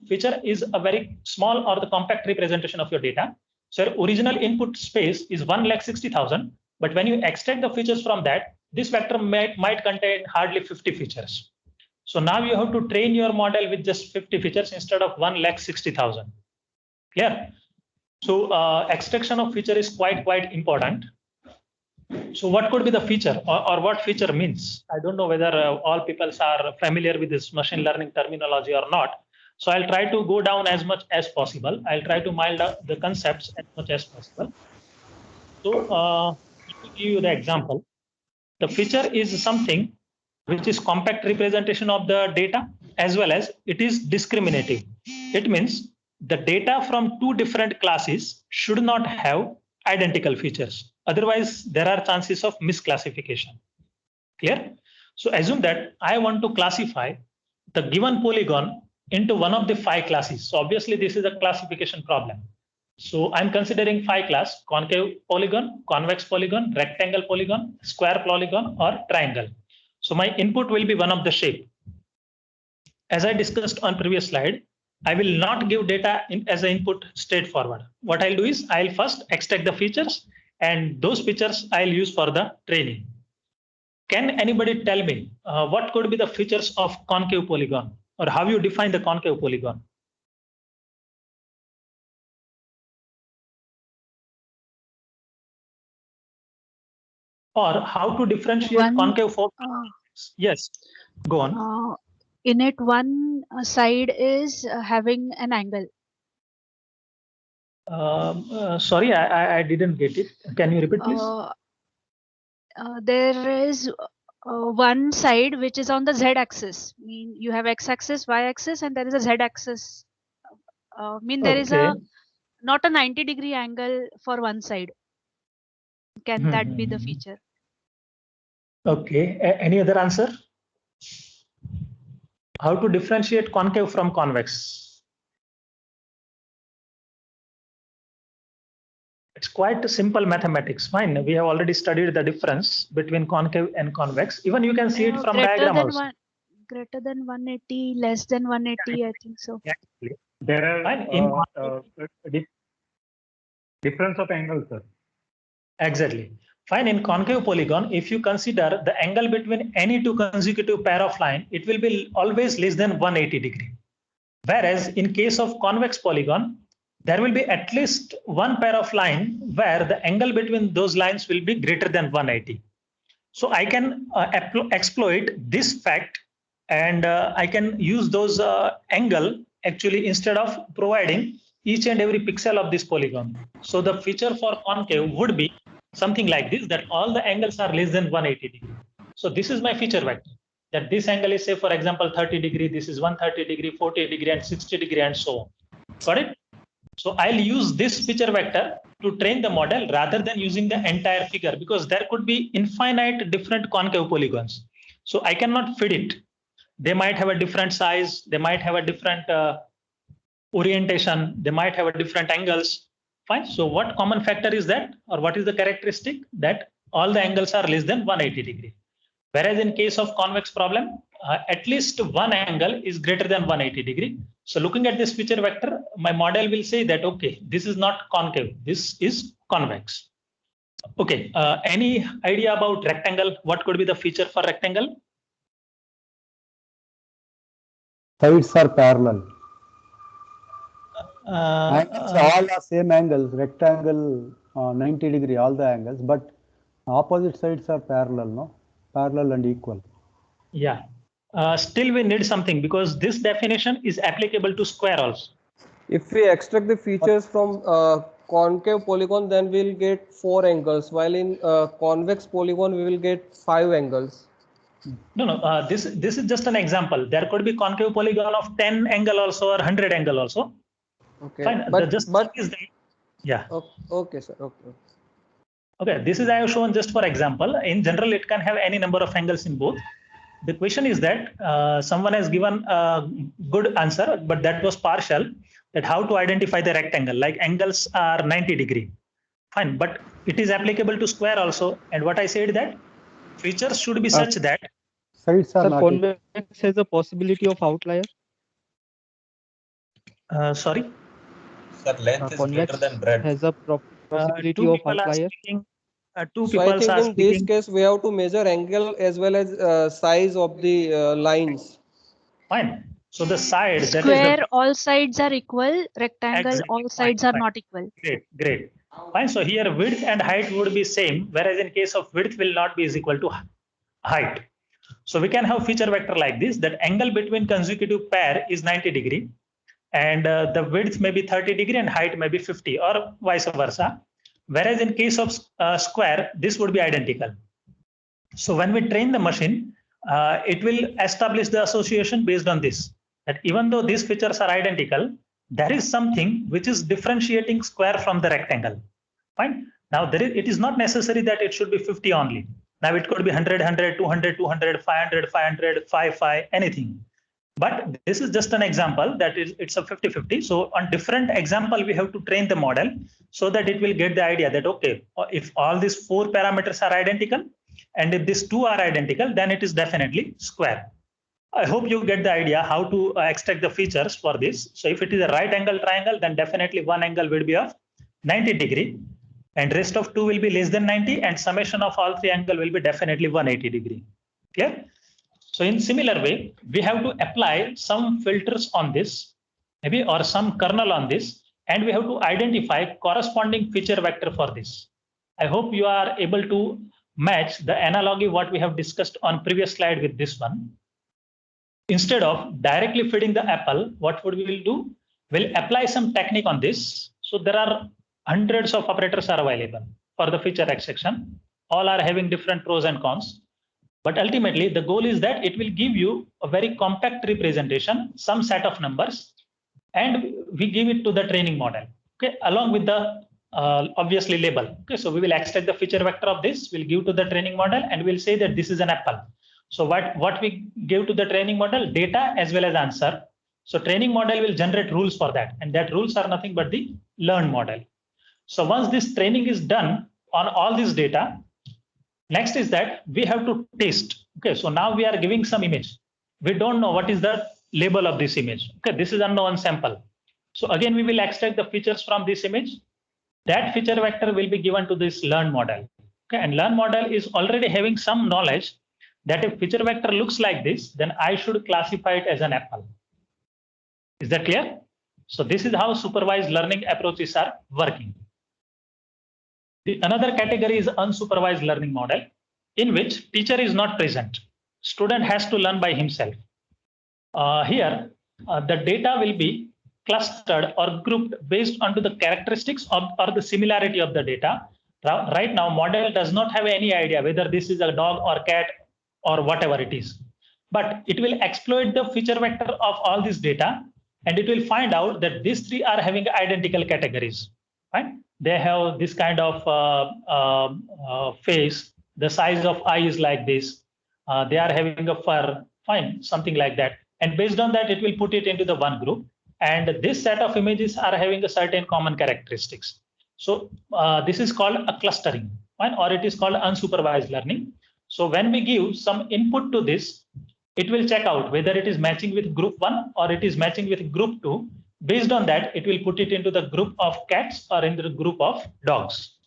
Feature is a very small or the compact representation of your data. So your original input space is 1,60,000, but when you extract the features from that, this vector might contain hardly 50 features. So now you have to train your model with just 50 features instead of 1,60,000. Clear? So extraction of feature is quite important. So what could be the feature or what feature means? I don't know whether all people are familiar with this machine learning terminology or not. So I'll try to go down as much as possible. I'll try to mild up the concepts as much as possible. So let me give you the example. The feature is something which is compact representation of the data as well as it is discriminative. It means the data from two different classes should not have identical features. Otherwise, there are chances of misclassification. Clear? So assume that I want to classify the given polygon into one of the 5 classes. So obviously, this is a classification problem. So I'm considering 5 class: concave polygon, convex polygon, rectangle polygon, square polygon, or triangle. So my input will be one of the shape. As I discussed on previous slide, I will not give data as an input straightforward. What I'll do is I'll first extract the features, and those features I'll use for the training. Can anybody tell me what could be the features of concave polygon, or how you define the concave polygon? Or how to differentiate concave yes, go on. In it, one side is having an angle. Sorry, I didn't get it. Can you repeat, please? There is one side which is on the z-axis. I mean, you have x-axis, y-axis, and there is a z-axis. There is a not a 90-degree angle for one side. Can that be the feature? Okay. Any other answer? How to differentiate concave from convex? It's quite simple mathematics. Fine. We have already studied the difference between concave and convex. Even you can see it from diagram also. Greater than 180, less than 180, I think so. Exactly. There are difference of angles, sir. Exactly. Fine. In concave polygon, if you consider the angle between any two consecutive pair of line, it will be always less than 180 degree. Whereas in case of convex polygon, there will be at least one pair of line where the angle between those lines will be greater than 180. So I can exploit this fact, and I can use those angle actually instead of providing each and every pixel of this polygon. So the feature for concave would be something like this, that all the angles are less than 180 degree. So this is my feature vector, that this angle is, say, for example, 30 degree, this is 130 degree, 40 degree, and 60 degree, and so on. Got it? So I'll use this feature vector to train the model rather than using the entire figure, because there could be infinite different concave polygons. So I cannot fit it. They might have a different size, they might have a different orientation, they might have a different angles. Fine. So what common factor is that, or what is the characteristic? That all the angles are less than 180 degree. Whereas in case of convex problem, at least one angle is greater than 180 degree. So looking at this feature vector, my model will say that, okay, this is not concave, this is convex. Okay. Any idea about rectangle? What could be the feature for rectangle? Sides are parallel. Angles all are same angles. Rectangle 90 degree, all the angles, but opposite sides are parallel, no? Parallel and equal. Yeah. Still we need something, because this definition is applicable to square also. If we extract the features from concave polygon, then we'll get 4 angles, while in convex polygon we will get 5 angles. No. This is just an example. There could be concave polygon of 10 angle also, or 100 angle also. Okay. Fine. The But just is that, yeah. Okay, sir. Okay. Okay. This is I have shown just for example. In general, it can have any number of angles in both. The question is that someone has given a good answer, but that was partial. That how to identify the rectangle? Like angles are 90 degree. Fine, but it is applicable to square also. And what I said that features should be such that. Sides are Sir, not equal. convex has a possibility of outlier. Sorry. Sir, length is greater than breadth. Has a possibility Two of people are outlier. speaking. Two So I people think are in this speaking. case we have to measure angle as well as size of the lines. Fine. So the side that is Square, the all sides are equal. Rectangle, Exactly. all sides Fine, are fine. not equal. Great. Fine. So here width and height would be same, whereas in case of width will not be is equal to height. So we can have feature vector like this, that angle between consecutive pair is 90 degree and the width may be 30 degree and height may be 50 or vice versa. Whereas in case of square, this would be identical. So when we train the machine, it will establish the association based on this, that even though these features are identical, there is something which is differentiating square from the rectangle. Fine. Now it is not necessary that it should be 50 only. Now it could be 100, 100, 200, 200, 500, 500, 5, anything. But this is just an example that it's a 50-50. So on different example, we have to train the model so that it will get the idea that, okay, if all these 4 parameters are identical, and if these 2 are identical, then it is definitely square. I hope you get the idea how to extract the features for this. So if it is a right angle triangle, then definitely one angle will be of 90 degree and rest of 2 will be less than 90 and summation of all 3 angle will be definitely 180 degree. Clear? So in similar way, we have to apply some filters on this, maybe or some kernel on this, and we have to identify corresponding feature vector for this. I hope you are able to match the analogy what we have discussed on previous slide with this one. Instead of directly feeding the apple, what would we will do? We'll apply some technique on this. So there are hundreds of operators are available for the feature extraction. All are having different pros and cons. But ultimately, the goal is that it will give you a very compact representation, some set of numbers, and we give it to the training model, okay, along with the obviously label. Okay, so we will extract the feature vector of this, we'll give to the training model, and we'll say that this is an apple. So what we give to the training model, data as well as answer. So training model will generate rules for that, and that rules are nothing but the learn model. So once this training is done on all this data, next is that we have to test. Okay, so now we are giving some image. We don't know what is the label of this image. Okay, this is unknown sample. So again, we will extract the features from this image. That feature vector will be given to this learn model. Okay, and learn model is already having some knowledge that if feature vector looks like this, then I should classify it as an apple. Is that clear? So this is how supervised learning approaches are working. Another category is unsupervised learning model, in which teacher is not present. Student has to learn by himself. Here, the data will be clustered or grouped based onto the characteristics or the similarity of the data. Right now, model does not have any idea whether this is a dog or cat or whatever it is. But it will exploit the feature vector of all this data, and it will find out that these 3 are having identical categories. Right? They have this kind of face, the size of eye is like this, they are having a fur, fine, something like that. And based on that, it will put it into the one group. And this set of images are having a certain common characteristics. So this is called a clustering, fine, or it is called unsupervised learning. So when we give some input to this, it will check out whether it is matching with group 1 or it is matching with group 2. Based on that, it will put it into the group of cats or in the group of dogs.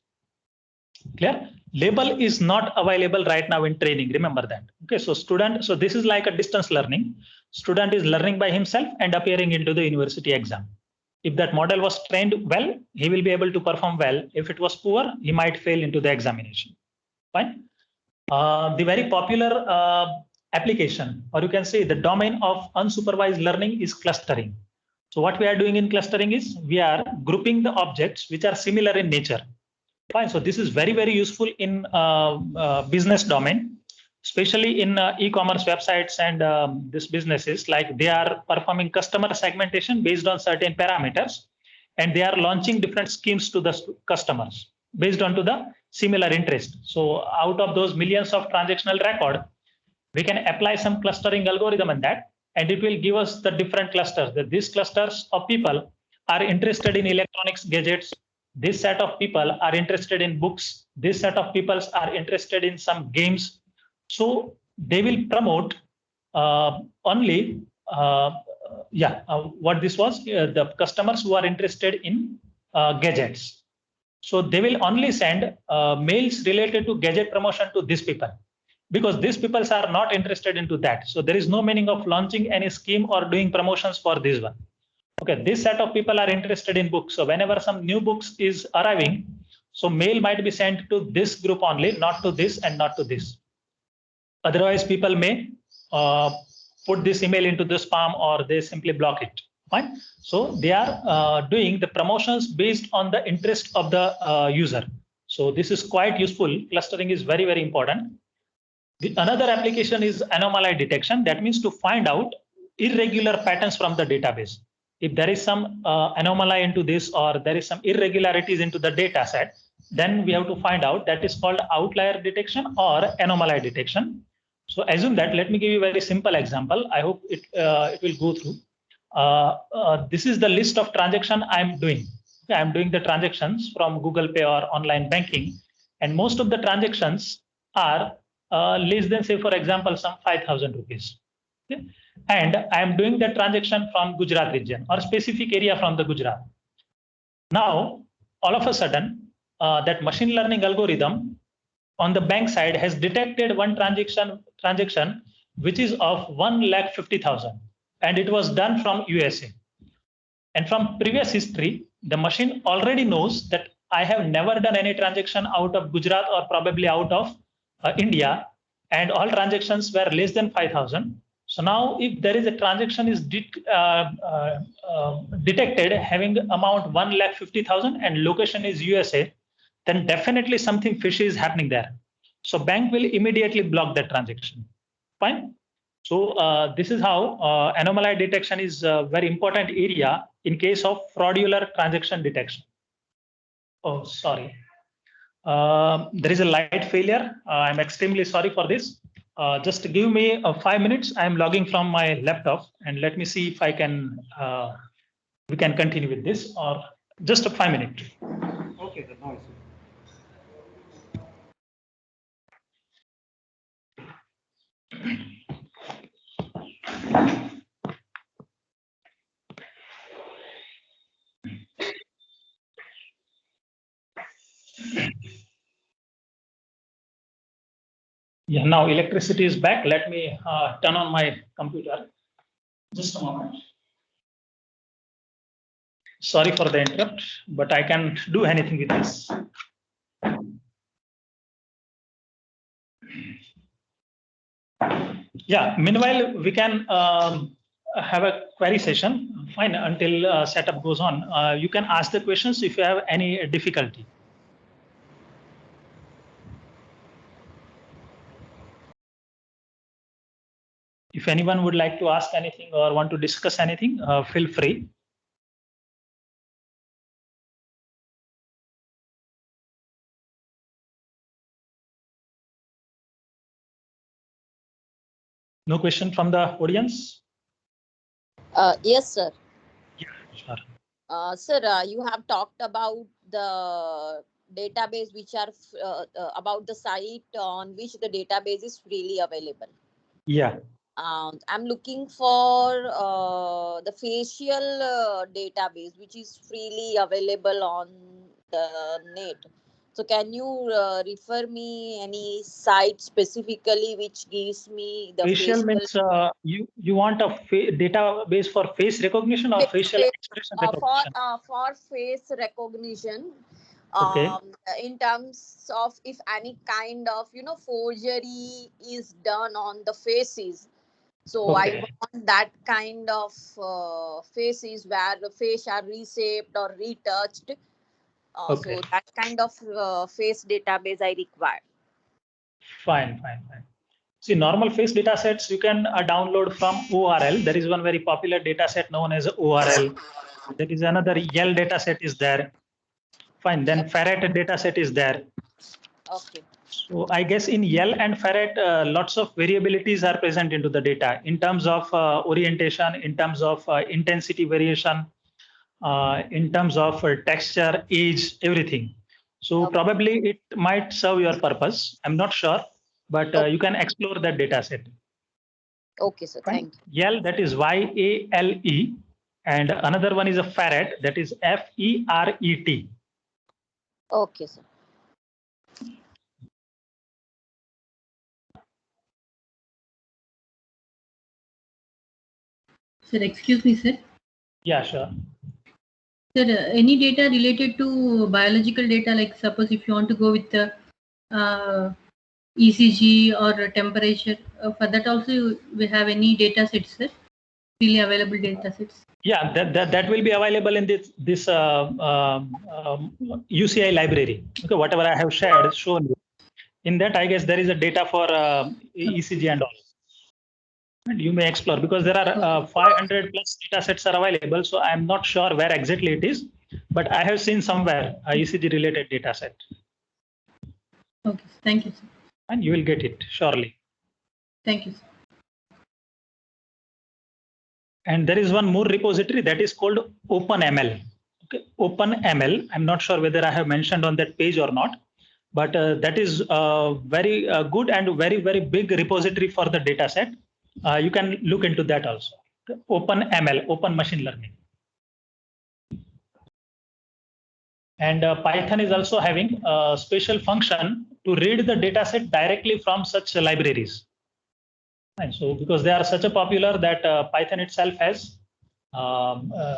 Clear? Label is not available right now in training. Remember that. Okay, so so this is like a distance learning. Student is learning by himself and appearing into the university exam. If that model was trained well, he will be able to perform well. If it was poor, he might fail into the examination. Fine. The very popular application, or you can say the domain of unsupervised learning, is clustering. So what we are doing in clustering is we are grouping the objects which are similar in nature. Fine. So this is very, very useful in business domain, especially in e-commerce websites and this businesses, like they are performing customer segmentation based on certain parameters. and they are launching different schemes to the customers based on to the similar interest. So out of those millions of transactional record, we can apply some clustering algorithm in that, and it will give us the different clusters. That these clusters of people are interested in electronics gadgets. This set of people are interested in books. This set of people are interested in some games. So they will promote only what this was, the customers who are interested in gadgets. So they will only send mails related to gadget promotion to these people, because these people are not interested into that. So there is no meaning of launching any scheme or doing promotions for this one. Okay, this set of people are interested in books. So whenever some new books is arriving, so mail might be sent to this group only, not to this and not to this. Otherwise, people may put this email into the spam, or they simply block it. Fine. So they are doing the promotions based on the interest of the user. So this is quite useful. Clustering is very, very important. Another application is anomaly detection. That means to find out irregular patterns from the database. If there is some anomaly into this, or there is some irregularities into the data set, then we have to find out. That is called outlier detection or anomaly detection. So assume that, let me give you a very simple example. I hope it will go through. This is the list of transaction I'm doing. Okay, I'm doing the transactions from Google Pay or online banking, and most of the transactions are less than, say, for example, some 5,000 rupees. Okay? And I'm doing the transaction from Gujarat region or specific area from the Gujarat. Now, all of a sudden, that machine learning algorithm on the bank side has detected one transaction which is of 1,50,000, and it was done from USA. And from previous history, the machine already knows that I have never done any transaction out of Gujarat or probably out of India, and all transactions were less than 5,000. So now, if there is a transaction is detected having amount 1,50,000 and location is USA, then definitely something fishy is happening there. So bank will immediately block that transaction. Fine. So this is how anomaly detection is a very important area in case of fraudulent transaction detection. Oh, sorry. There is a light failure. I'm extremely sorry for this. Just give me 5 minutes. I'm logging from my laptop, and let me see if I can we can continue with this, or just 5 minutes. Okay, sir. No issue. Yeah, now electricity is back. Let me turn on my computer. Just a moment. Sorry for the interrupt, but I can't do anything with this. Yeah, meanwhile, we can have a query session. Fine, until setup goes on. You can ask the questions if you have any difficulty. If anyone would like to ask anything or want to discuss anything, feel free. No question from the audience? Yes, sir. Yeah, sure. Sir, you have talked about the database, which are about the site on which the database is freely available. Yeah. I'm looking for the facial database, which is freely available on the net. So can you refer me any site specifically which gives me the Facial means you want a database for face recognition or facial expression recognition? For face recognition. Okay. In terms of if any kind of forgery is done on the faces, so Okay. I want that kind of faces where the face are reshaped or retouched. Okay. So that kind of face database I require. Fine. See, normal face data sets you can download from ORL. There is one very popular data set known as ORL. There is another L data set is there. Fine. Then ferret data set is there. Okay. So I guess in L and ferret, lots of variabilities are present into the data in terms of orientation, in terms of intensity variation, in terms of texture, age, everything. So probably it might serve your purpose. I'm not sure, but you can explore that data set. Okay, sir. Thank you. L, that is YALE, and another one is a ferret, that is FERET. Okay, sir. Sir, excuse me, sir. Yeah, sure. Sir, any data related to biological data, like suppose if you want to go with the ECG or temperature, for that also we have any data sets, sir? Freely available data sets? Yeah, that will be available in this UCI library. Okay, whatever I have shown you. In that, I guess there is a data for ECG and all. And you may explore because there are 500 plus data sets are available. So I'm not sure where exactly it is, but I have seen somewhere a ECG related data set. Okay, thank you, sir. And you will get it surely. Thank you, sir. And there is one more repository that is called OpenML. Okay, OpenML. I'm not sure whether I have mentioned on that page or not, but that is very good and very, very big repository for the data set. You can look into that also. Okay. OpenML, Open Machine Learning. And Python is also having a special function to read the data set directly from such libraries. And so because they are such a popular that Python itself has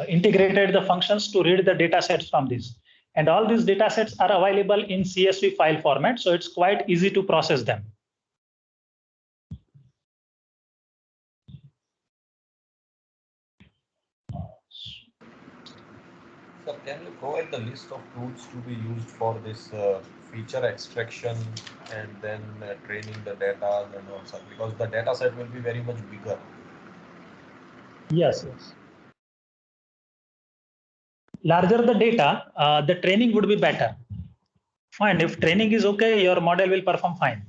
integrated the functions to read the data sets from this. And all these data sets are available in CSV file format. So it's quite easy to process them. Sir, can you provide the list of tools to be used for this feature extraction and then training the data and also because the data set will be very much bigger. Yes, yes. Larger the data, the training would be better. Fine. If training is okay, your model will perform fine.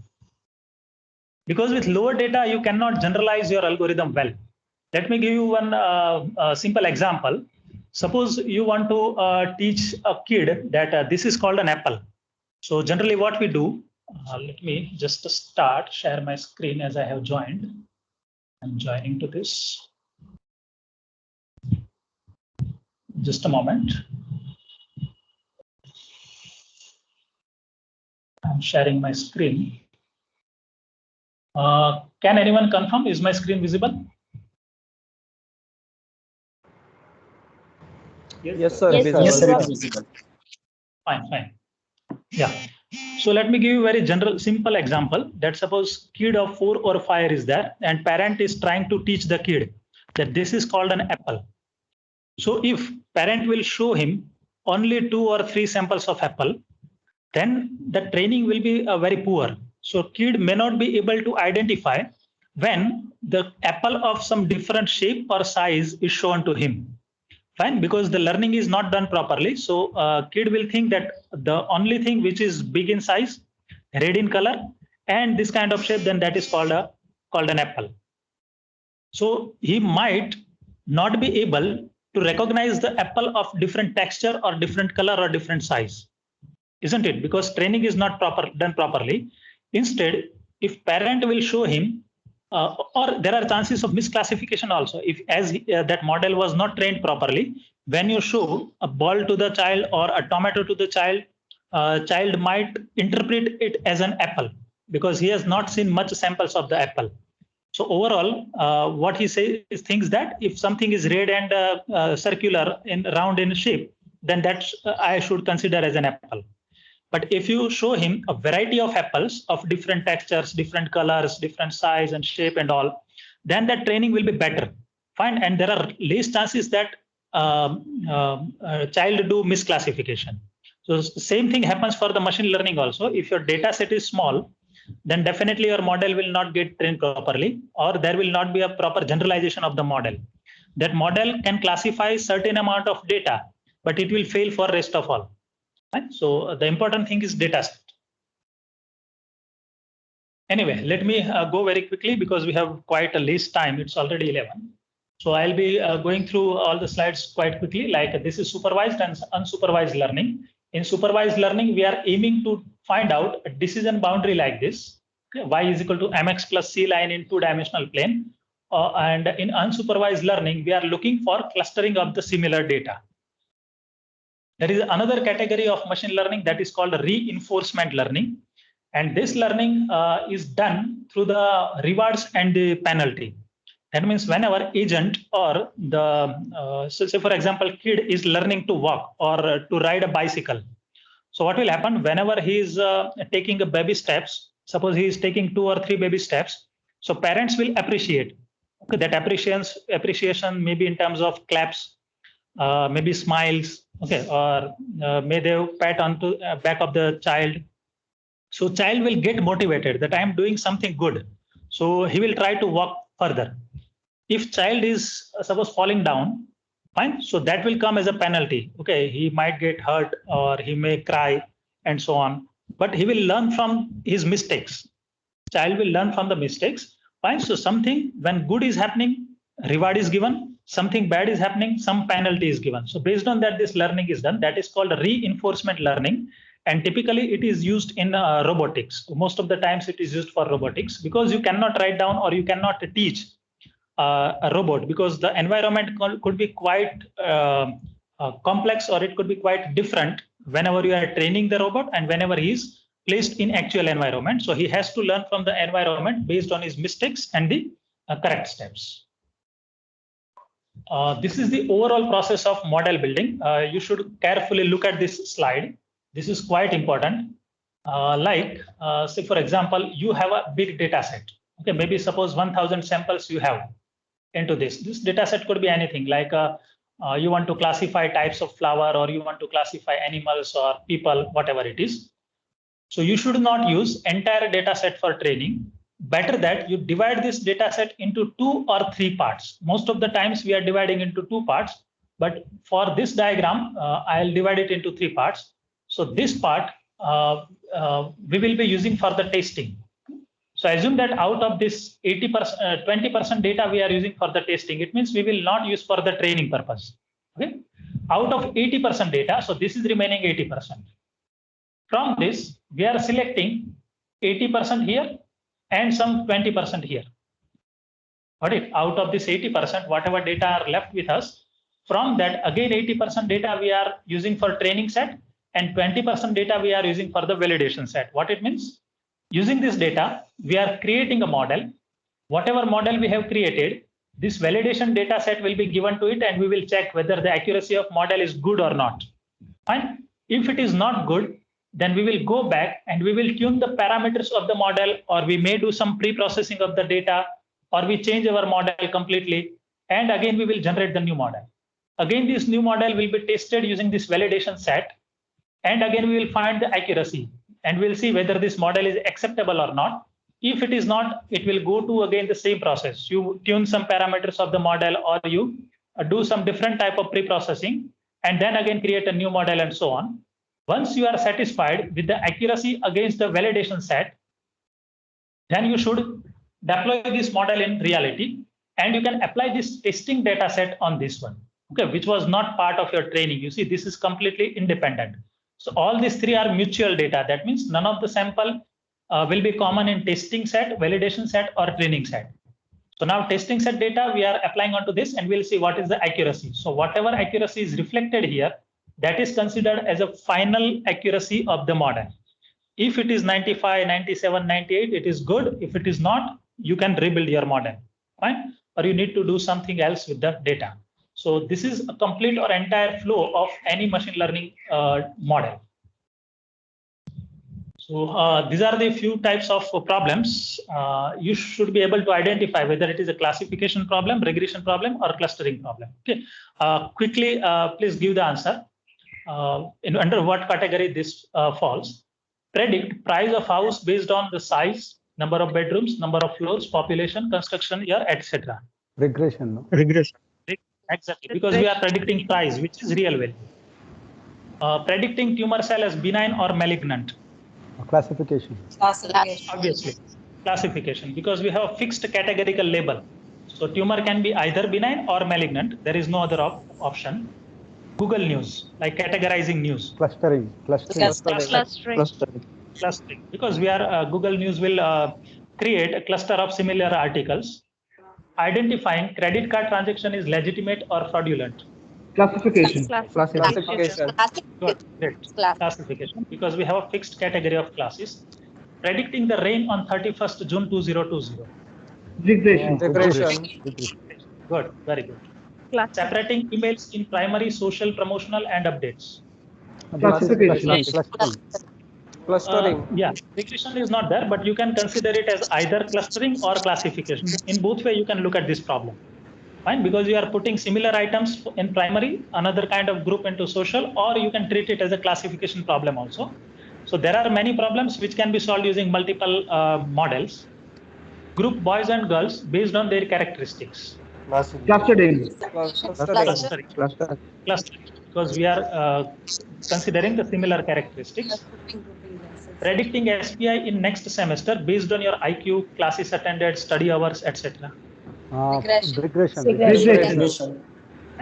Because with lower data, you cannot generalize your algorithm well. Let me give you one simple example. Suppose you want to teach a kid that this is called an apple. So generally what we do, let me just share my screen as I have joined. I'm joining to this. Just a moment. I'm sharing my screen. Can anyone confirm? Is my screen visible? Yes, sir. Yes, sir. Visible. Fine, fine. Yeah. So let me give you a very general, simple example that suppose kid of 4 or 5 is there and parent is trying to teach the kid that this is called an apple. So if parent will show him only 2 or 3 samples of apple, then the training will be very poor. So kid may not be able to identify when the apple of some different shape or size is shown to him. Fine, because the learning is not done properly. So kid will think that the only thing which is big in size, red in color, and this kind of shape, then that is called an apple. So he might not be able to recognize the apple of different texture or different color or different size, isn't it? Because training is not done properly. Instead, if parent will show him, or there are chances of misclassification also. If that model was not trained properly, when you show a ball to the child or a tomato to the child, child might interpret it as an apple because he has not seen much samples of the apple. So overall, what he says is thinks that if something is red and circular and round in shape, then that I should consider as an apple. But if you show him a variety of apples of different textures, different colors, different size and shape and all, then that training will be better. Fine. And there are less chances that child do misclassification. So same thing happens for the machine learning also. If your data set is small, then definitely your model will not get trained properly, or there will not be a proper generalization of the model. that model can classify certain amount of data, but it will fail for rest of all. Right? So the important thing is data set. Anyway, let me go very quickly because we have quite a least time. It's already 11. So I'll be going through all the slides quite quickly. Like this is supervised and unsupervised learning. In supervised learning, we are aiming to find out a decision boundary like this. Okay, y is equal to mx plus c line in two-dimensional plane. And in unsupervised learning, we are looking for clustering of the similar data. There is another category of machine learning that is called reinforcement learning. And this learning is done through the rewards and the penalty. That means whenever agent or the, so say for example, kid is learning to walk or to ride a bicycle. So what will happen whenever he is taking a baby steps, suppose he is taking 2 or 3 baby steps. So parents will appreciate. Okay, that appreciation maybe in terms of claps, maybe smiles, okay, or may they pat onto back of the child. So child will get motivated that I am doing something good. So he will try to walk further. If child is suppose falling down, fine. So that will come as a penalty. Okay, he might get hurt or he may cry and so on. But he will learn from his mistakes. Child will learn from the mistakes. Fine. So something when good is happening, reward is given. Something bad is happening, some penalty is given. So based on that, this learning is done. That is called reinforcement learning. And typically it is used in robotics. Most of the times it is used for robotics because you cannot write down or you cannot teach a robot because the environment could be quite complex or it could be quite different whenever you are training the robot and whenever he is placed in actual environment. So he has to learn from the environment based on his mistakes and the correct steps. This is the overall process of model building. You should carefully look at this slide. This is quite important. Say for example, you have a big data set. Okay, maybe suppose 1,000 samples you have into this. This data set could be anything like you want to classify types of flower or you want to classify animals or people, whatever it is. So you should not use entire data set for training. Better that you divide this data set into 2 or 3 parts. Most of the times we are dividing into 2 parts, but for this diagram, I'll divide it into 3 parts. So this part we will be using for the testing. So assume that out of this 80%, 20% data we are using for the testing. It means we will not use for the training purpose. Okay, out of 80% data, so this is remaining 80%. From this, we are selecting 80% here and some 20% here. Got it? Out of this 80%, whatever data are left with us, from that again 80% data we are using for training set and 20% data we are using for the validation set. What it means? Using this data, we are creating a model. Whatever model we have created, this validation data set will be given to it and we will check whether the accuracy of model is good or not. Fine. If it is not good, then we will go back and we will tune the parameters of the model, or we may do some pre-processing of the data, or we change our model completely. And again, we will generate the new model. Again, this new model will be tested using this validation set. And again, we will find the accuracy and we'll see whether this model is acceptable or not. If it is not, it will go to again the same process. You tune some parameters of the model or you do some different type of pre-processing and then again create a new model and so on. Once you are satisfied with the accuracy against the validation set, then you should deploy this model in reality and you can apply this testing data set on this one, okay, which was not part of your training. You see, this is completely independent. So all these 3 are mutual data. That means none of the sample will be common in testing set, validation set, or training set. So now testing set data we are applying onto this and we'll see what is the accuracy. So whatever accuracy is reflected here, that is considered as a final accuracy of the model. If it is 95, 97, 98, it is good. If it is not, you can rebuild your model, fine? Or you need to do something else with the data. So this is a complete or entire flow of any machine learning model. So these are the few types of problems. You should be able to identify whether it is a classification problem, regression problem, or clustering problem. Okay. Quickly, please give the answer. Under what category this falls. Predict price of house based on the size, number of bedrooms, number of floors, population, construction year, etc. Regression, no? Regression. Exactly, because we are predicting price, which is real value. Predicting tumor cell as benign or malignant. Classification. Obviously, classification, because we have a fixed categorical label. So tumor can be either benign or malignant. There is no other option. Google News, like categorizing news. Clustering. Clustering, because we are Google News will create a cluster of similar articles. Identifying credit card transaction is legitimate or fraudulent. Classification. Good, great. Classification, because we have a fixed category of classes. Predicting the rain on 31st June 2020. Regression. Good, very good. Separating emails in primary, social, promotional, and updates. Clustering. Yeah, regression is not there, but you can consider it as either clustering or classification. In both way, you can look at this problem. Fine, because you are putting similar items in primary, another kind of group into social, or you can treat it as a classification problem also. So there are many problems which can be solved using multiple models. Group boys and girls based on their characteristics. Clustering. Because we are considering the similar characteristics. Predicting SPI in next semester based on your IQ, classes attended, study hours, etc. Regression.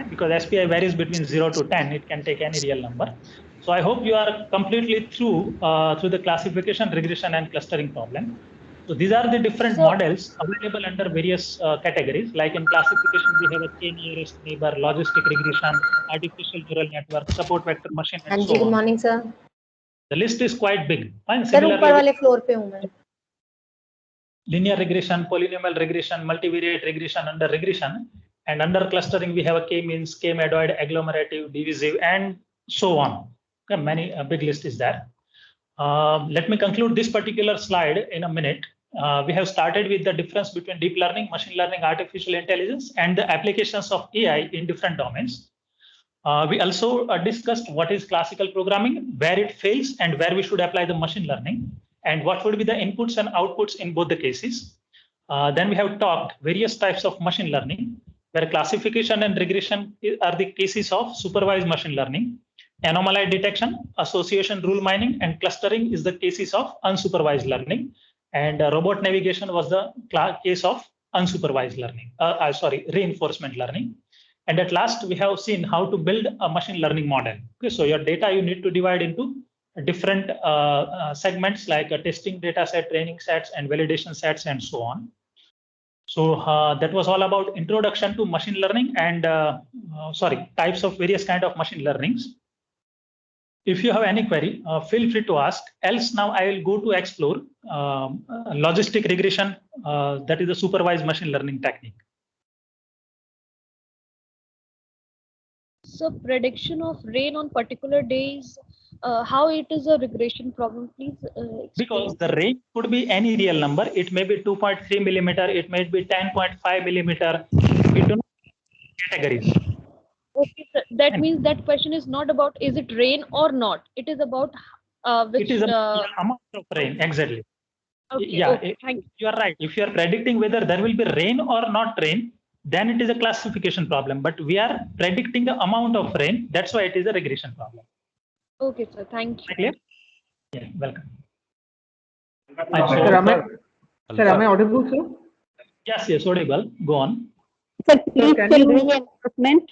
Because SPI varies between 0 to 10, it can take any real number. So I hope you are completely through the classification, regression, and clustering problem. So these are the different models available under various categories. Like in classification, we have a k-nearest neighbor, logistic regression, artificial neural network, support vector machine, and so on. Good morning, sir. The list is quite big. Fine. Sir, ऊपर वाले floor पे हूँ मैं. Linear regression, polynomial regression, multivariate regression under regression, and under clustering we have a k-means, k-medoid, agglomerative, divisive, and so on. Okay, many big list is there. Let me conclude this particular slide in a minute. We have started with the difference between deep learning, machine learning, artificial intelligence, and the applications of AI in different domains. We also discussed what is classical programming, where it fails, and where we should apply the machine learning, and what would be the inputs and outputs in both the cases. Then we have talked various types of machine learning, where classification and regression are the cases of supervised machine learning. Anomaly detection, association rule mining, and clustering is the cases of unsupervised learning. And robot navigation was the case of unsupervised learning, reinforcement learning. And at last, we have seen how to build a machine learning model. Okay, so your data you need to divide into different segments like a testing data set, training sets, and validation sets, and so on. So that was all about introduction to machine learning and types of various kind of machine learnings. If you have any query, feel free to ask. Else now I will go to explore logistic regression, that is a supervised machine learning technique. So prediction of rain on particular days, how it is a regression problem, please explain. Because the rain could be any real number. It may be 2.3 millimeter. It may be 10.5 millimeter. We do not have categories. Okay, so that means that question is not about is it rain or not. It is about which. It is the amount of rain, exactly. Okay, Yeah, okay, thank you. You are right. If you are predicting whether there will be rain or not rain, then it is a classification problem. But we are predicting the amount of rain. That's why it is a regression problem. Okay, sir. Thank you. Clear? Yeah, welcome. Sir, am I audible, sir? Yes, audible. Go on. Sir, please fill reinforcement.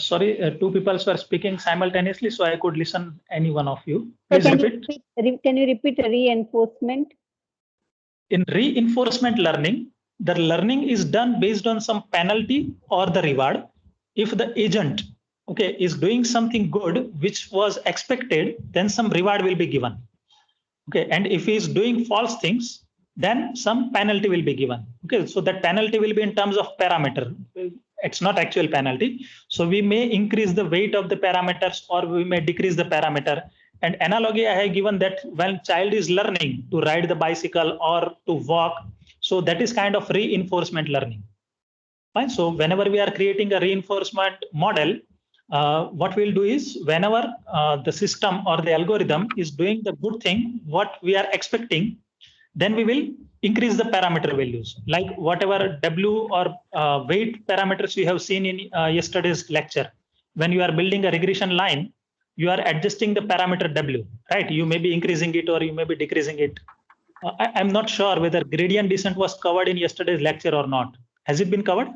Sorry, two people were speaking simultaneously, so I could listen any one of you. Sir, Please repeat. Can you repeat reinforcement? In reinforcement learning, the learning is done based on some penalty or the reward. If the agent, okay, is doing something good which was expected, then some reward will be given. Okay, and if he is doing false things, then some penalty will be given. Okay, so that penalty will be in terms of parameter. It's not actual penalty. So we may increase the weight of the parameters or we may decrease the parameter. And analogy I have given that when child is learning to ride the bicycle or to walk, so that is kind of reinforcement learning. Fine. So whenever we are creating a reinforcement model, what we'll do is whenever the system or the algorithm is doing the good thing, what we are expecting, then we will increase the parameter values, like whatever W or weight parameters you have seen in yesterday's lecture. When you are building a regression line, you are adjusting the parameter W, right? You may be increasing it or you may be decreasing it. I'm not sure whether gradient descent was covered in yesterday's lecture or not. Has it been covered?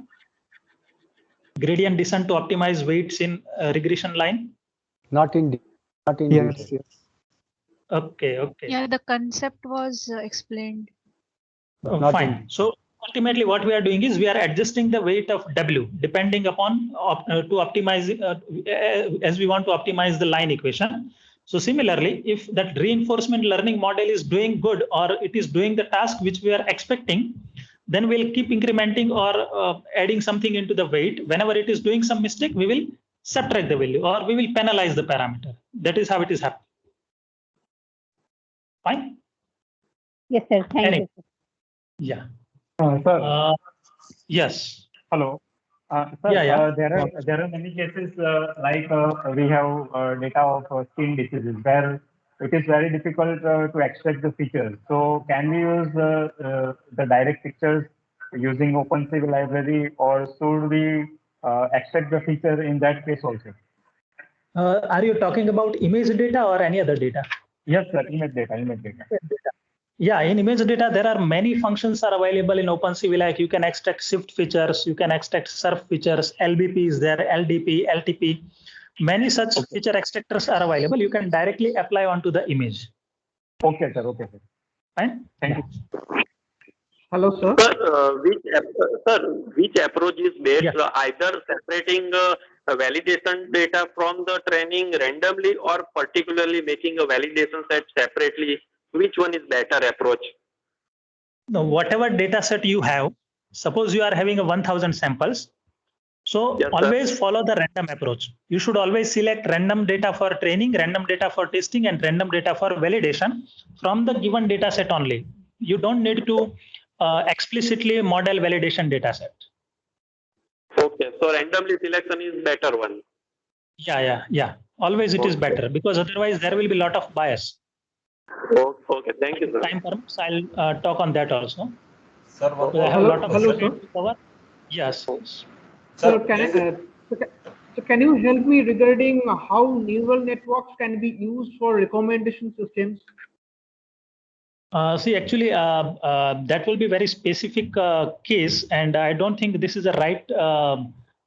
Gradient descent to optimize weights in regression line? Not in Yes, detail. yes. Okay, okay. Yeah, the concept was explained. Not Fine. So ultimately what we are doing is we are adjusting the weight of W depending upon to optimize as we want to optimize the line equation. So similarly, if that reinforcement learning model is doing good or it is doing the task which we are expecting, then we'll keep incrementing or adding something into the weight. Whenever it is doing some mistake, we will subtract the value or we will penalize the parameter. That is how it is happening. Fine? Yes, sir. Thank you. Sir. Yeah. Sir. Yes. Hello. Sir, Yeah. there are many cases like we have data of skin diseases where it is very difficult to extract the features. So can we use the direct pictures using OpenCV library, or should we extract the feature in that case also? Are you talking about image data or any other data? Yes, sir. Image data. Yeah, in image data, there are many functions are available in OpenCV, like you can extract shift features, you can extract surf features, LBP is there, LDP, LTP. Many such feature extractors are available. You can directly apply onto the image. Okay, sir. Okay, sir. Fine. Thank you. Hello, sir. Which approach is best? Either separating validation data from the training randomly or particularly making a validation set separately? Which one is better approach? Now, whatever data set you have, suppose you are having a 1000 samples. So Yes, always follow the random approach. You should always select random data for training, random data for testing, and random data for validation from the given data set only. You don't need to explicitly model validation data set. Okay, so randomly selection is better one. Yeah. Always it is better, because otherwise there will be a lot of bias. Okay, thank you, sir. Time permits, I'll talk on that also. Sir, I have a lot of hello, to cover. Yes. Sir, can you help me regarding how neural networks can be used for recommendation systems? See, actually, that will be very specific case, and I don't think this is the right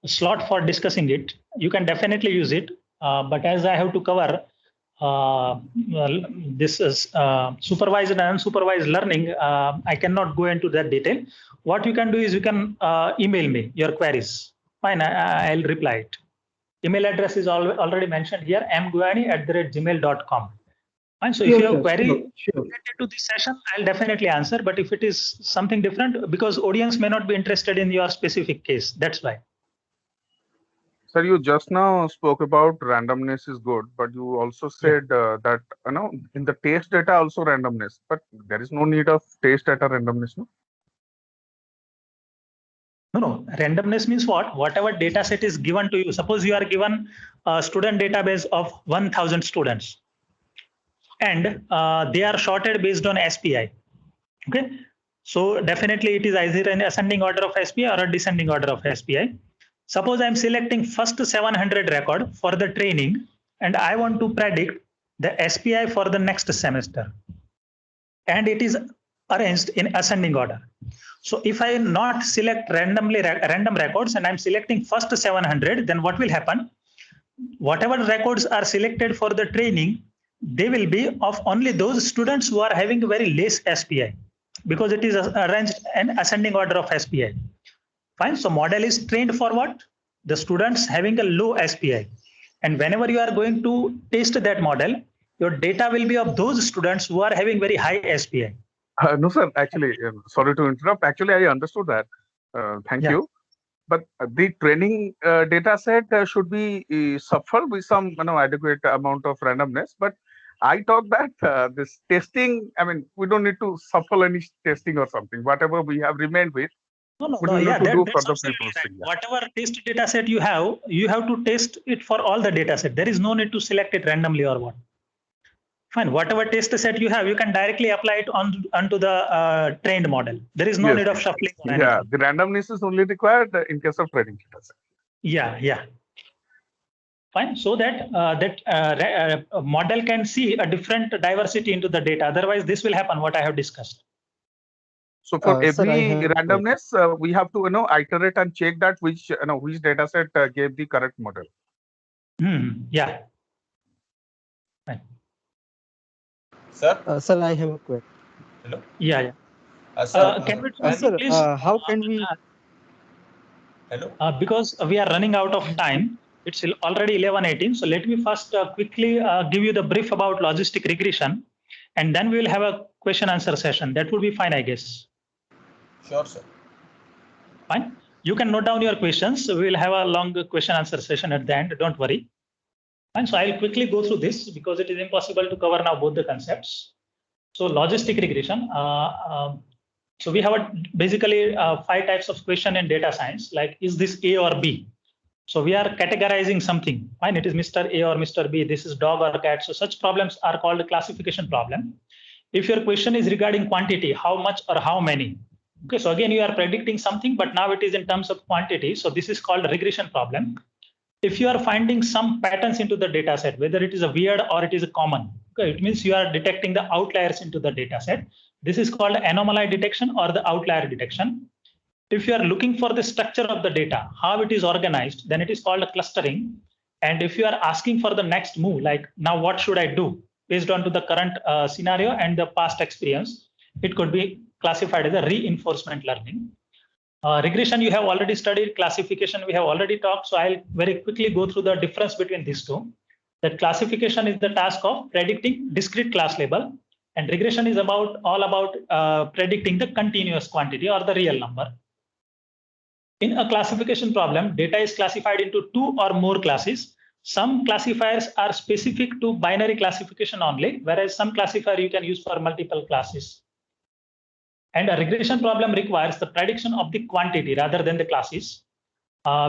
slot for discussing it. You can definitely use it, but as I have to cover this is supervised and unsupervised learning, I cannot go into that detail. What you can do is you can email me your queries. Fine, I'll reply it. Email address is already mentioned here, mgoyani@gmail.com. Fine. So if you have query related to this session, I'll definitely answer. But if it is something different, because audience may not be interested in your specific case, that's why. Sir, you just now spoke about randomness is good, but you also said that in the test data also randomness, but there is no need of test data randomness, no? No. Randomness means what? Whatever data set is given to you. Suppose you are given a student database of 1000 students, and they are sorted based on SPI. Okay. So definitely it is either an ascending order of SPI or a descending order of SPI. Suppose I'm selecting first 700 record for the training, and I want to predict the SPI for the next semester. And it is arranged in ascending order. So if I not select random records and I'm selecting first 700, then what will happen? Whatever records are selected for the training, they will be of only those students who are having very less SPI, because it is arranged in ascending order of SPI. Fine. So model is trained for what? The students having a low SPI. And whenever you are going to test that model, your data will be of those students who are having very high SPI. No, sir. Actually, sorry to interrupt. Actually, I understood that. Thank you. But the training data set should be suffered with some adequate amount of randomness. But I thought that this testing, I mean, we don't need to suffer any testing or something. Whatever we have remained with, No. Yeah, that's absolutely right. Whatever test data set you have to test it for all the data set. There is no need to select it randomly or what. Fine. Whatever test set you have, you can directly apply it onto the trained model. There is no Yes, need of yes. shuffling or anything. Yeah, the randomness is only required in case of training data set. Yeah. Fine. So that model can see a different diversity into the data. Otherwise, this will happen. What I have discussed. So for Sir, I every have a randomness, we have to iterate and check that which which data set gave the correct model. Yeah. Fine. Sir? Sir, I have a question. Hello? Yeah. Sir, Sir, please? how can we? Hello? Because we are running out of time. It's already 11:18. So let me first quickly give you the brief about logistic regression, and then we will have a question answer session. That would be fine, I guess. Sure, sir. Fine. You can note down your questions. We will have a long question answer session at the end. Don't worry. And so I'll quickly go through this because it is impossible to cover now both the concepts. So logistic regression. So we have basically 5 types of question in data science, like is this A or B? So we are categorizing something. Fine, it is Mr. A or Mr. B. This is dog or cat. So such problems are called a classification problem. If your question is regarding quantity, how much or how many? Okay, so again, you are predicting something, but now it is in terms of quantity. So this is called a regression problem. If you are finding some patterns into the data set, whether it is a weird or it is a common, okay, it means you are detecting the outliers into the data set. This is called anomaly detection or the outlier detection. If you are looking for the structure of the data, how it is organized, then it is called a clustering. And if you are asking for the next move, like now what should I do based on to the current scenario and the past experience, it could be classified as a reinforcement learning. Regression you have already studied, classification we have already talked. So I'll very quickly go through the difference between these two. That classification is the task of predicting discrete class label, and regression is all about predicting the continuous quantity or the real number. In a classification problem, data is classified into 2 or more classes. Some classifiers are specific to binary classification only, whereas some classifier you can use for multiple classes. And a regression problem requires the prediction of the quantity rather than the classes.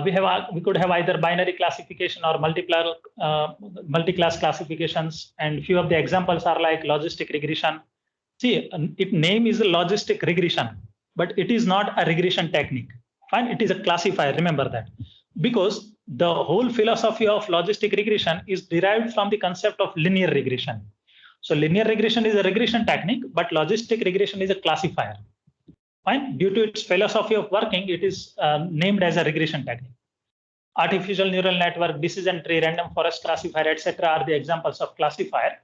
We could have either binary classification or multi-class classifications, and few of the examples are like logistic regression. See, its name is a logistic regression, but it is not a regression technique. Fine, it is a classifier. Remember that, because the whole philosophy of logistic regression is derived from the concept of linear regression. So linear regression is a regression technique, but logistic regression is a classifier. Fine. Due to its philosophy of working, it is named as a regression technique. Artificial neural network, decision tree, random forest classifier, etc. are the examples of classifier.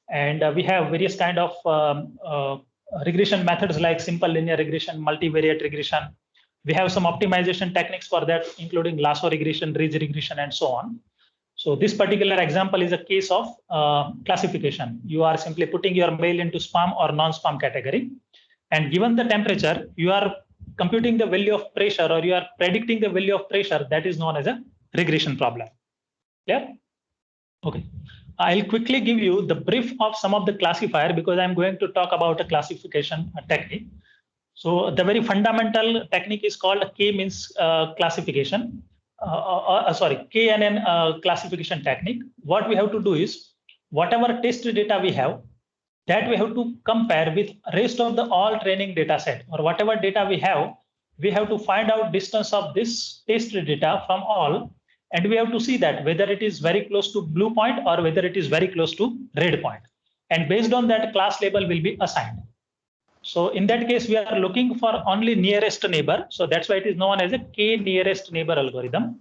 And we have various kind of regression methods like simple linear regression, multivariate regression. We have some optimization techniques for that, including lasso regression, ridge regression, and so on. So this particular example is a case of classification. You are simply putting your mail into spam or non-spam category. And given the temperature, you are computing the value of pressure, or you are predicting the value of pressure. That is known as a regression problem. Clear? Okay. I'll quickly give you the brief of some of the classifier because I'm going to talk about a classification technique. So the very fundamental technique is called K-means classification. KNN classification technique. What we have to do is, whatever test data we have, that we have to compare with rest of the all training data set, or whatever data we have to find out distance of this test data from all, and we have to see that whether it is very close to blue point or whether it is very close to red point. And based on that, class label will be assigned. So in that case, we are looking for only nearest neighbor. So that's why it is known as a K nearest neighbor algorithm.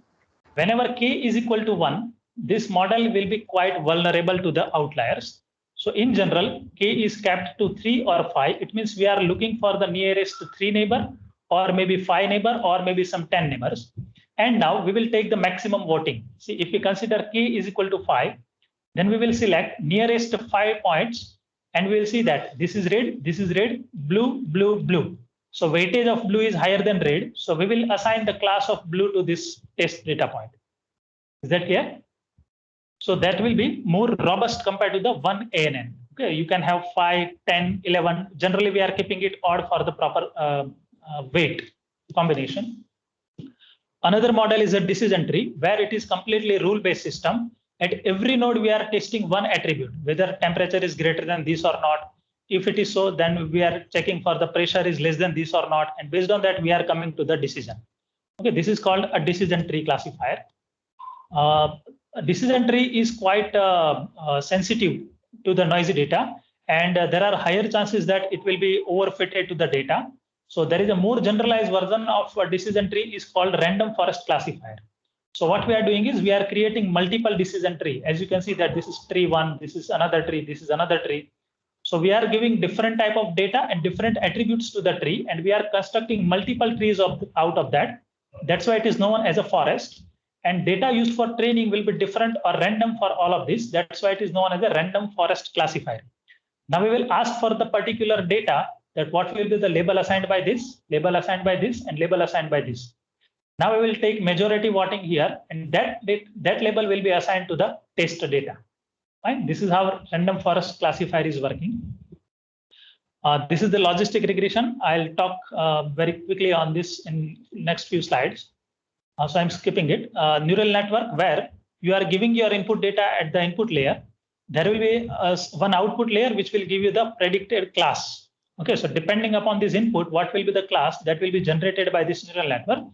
Whenever K is equal to 1, this model will be quite vulnerable to the outliers. So in general, K is capped to 3 or 5. It means we are looking for the nearest 3 neighbor, or maybe 5 neighbor, or maybe some 10 neighbors. And now we will take the maximum voting. See, if we consider K is equal to 5, then we will select nearest 5 points. And we will see that this is red, blue, blue, blue. So weightage of blue is higher than red. So we will assign the class of blue to this test data point. Is that clear? So that will be more robust compared to the 1 ANN. Okay, you can have 5, 10, 11. Generally, we are keeping it odd for the proper weight combination. Another model is a decision tree, where it is completely rule-based system. At every node, we are testing one attribute, whether temperature is greater than this or not. If it is so, then we are checking for the pressure is less than this or not. And based on that, we are coming to the decision. Okay, this is called a decision tree classifier. A decision tree is quite sensitive to the noisy data, and there are higher chances that it will be overfitted to the data. So there is a more generalized version of a decision tree is called random forest classifier. So what we are doing is we are creating multiple decision tree. As you can see that this is tree 1, this is another tree, this is another tree. So we are giving different type of data and different attributes to the tree, and we are constructing multiple trees out of that. That's why it is known as a forest. And data used for training will be different or random for all of this. That's why it is known as a random forest classifier. Now we will ask for the particular data that what will be the label assigned by this, label assigned by this, and label assigned by this. Now we will take majority voting here, and that label will be assigned to the test data. Fine. This is how random forest classifier is working. This is the logistic regression. I'll talk very quickly on this in next few slides. So I'm skipping it. Neural network where you are giving your input data at the input layer. There will be one output layer which will give you the predicted class. Okay, so depending upon this input, what will be the class that will be generated by this neural network?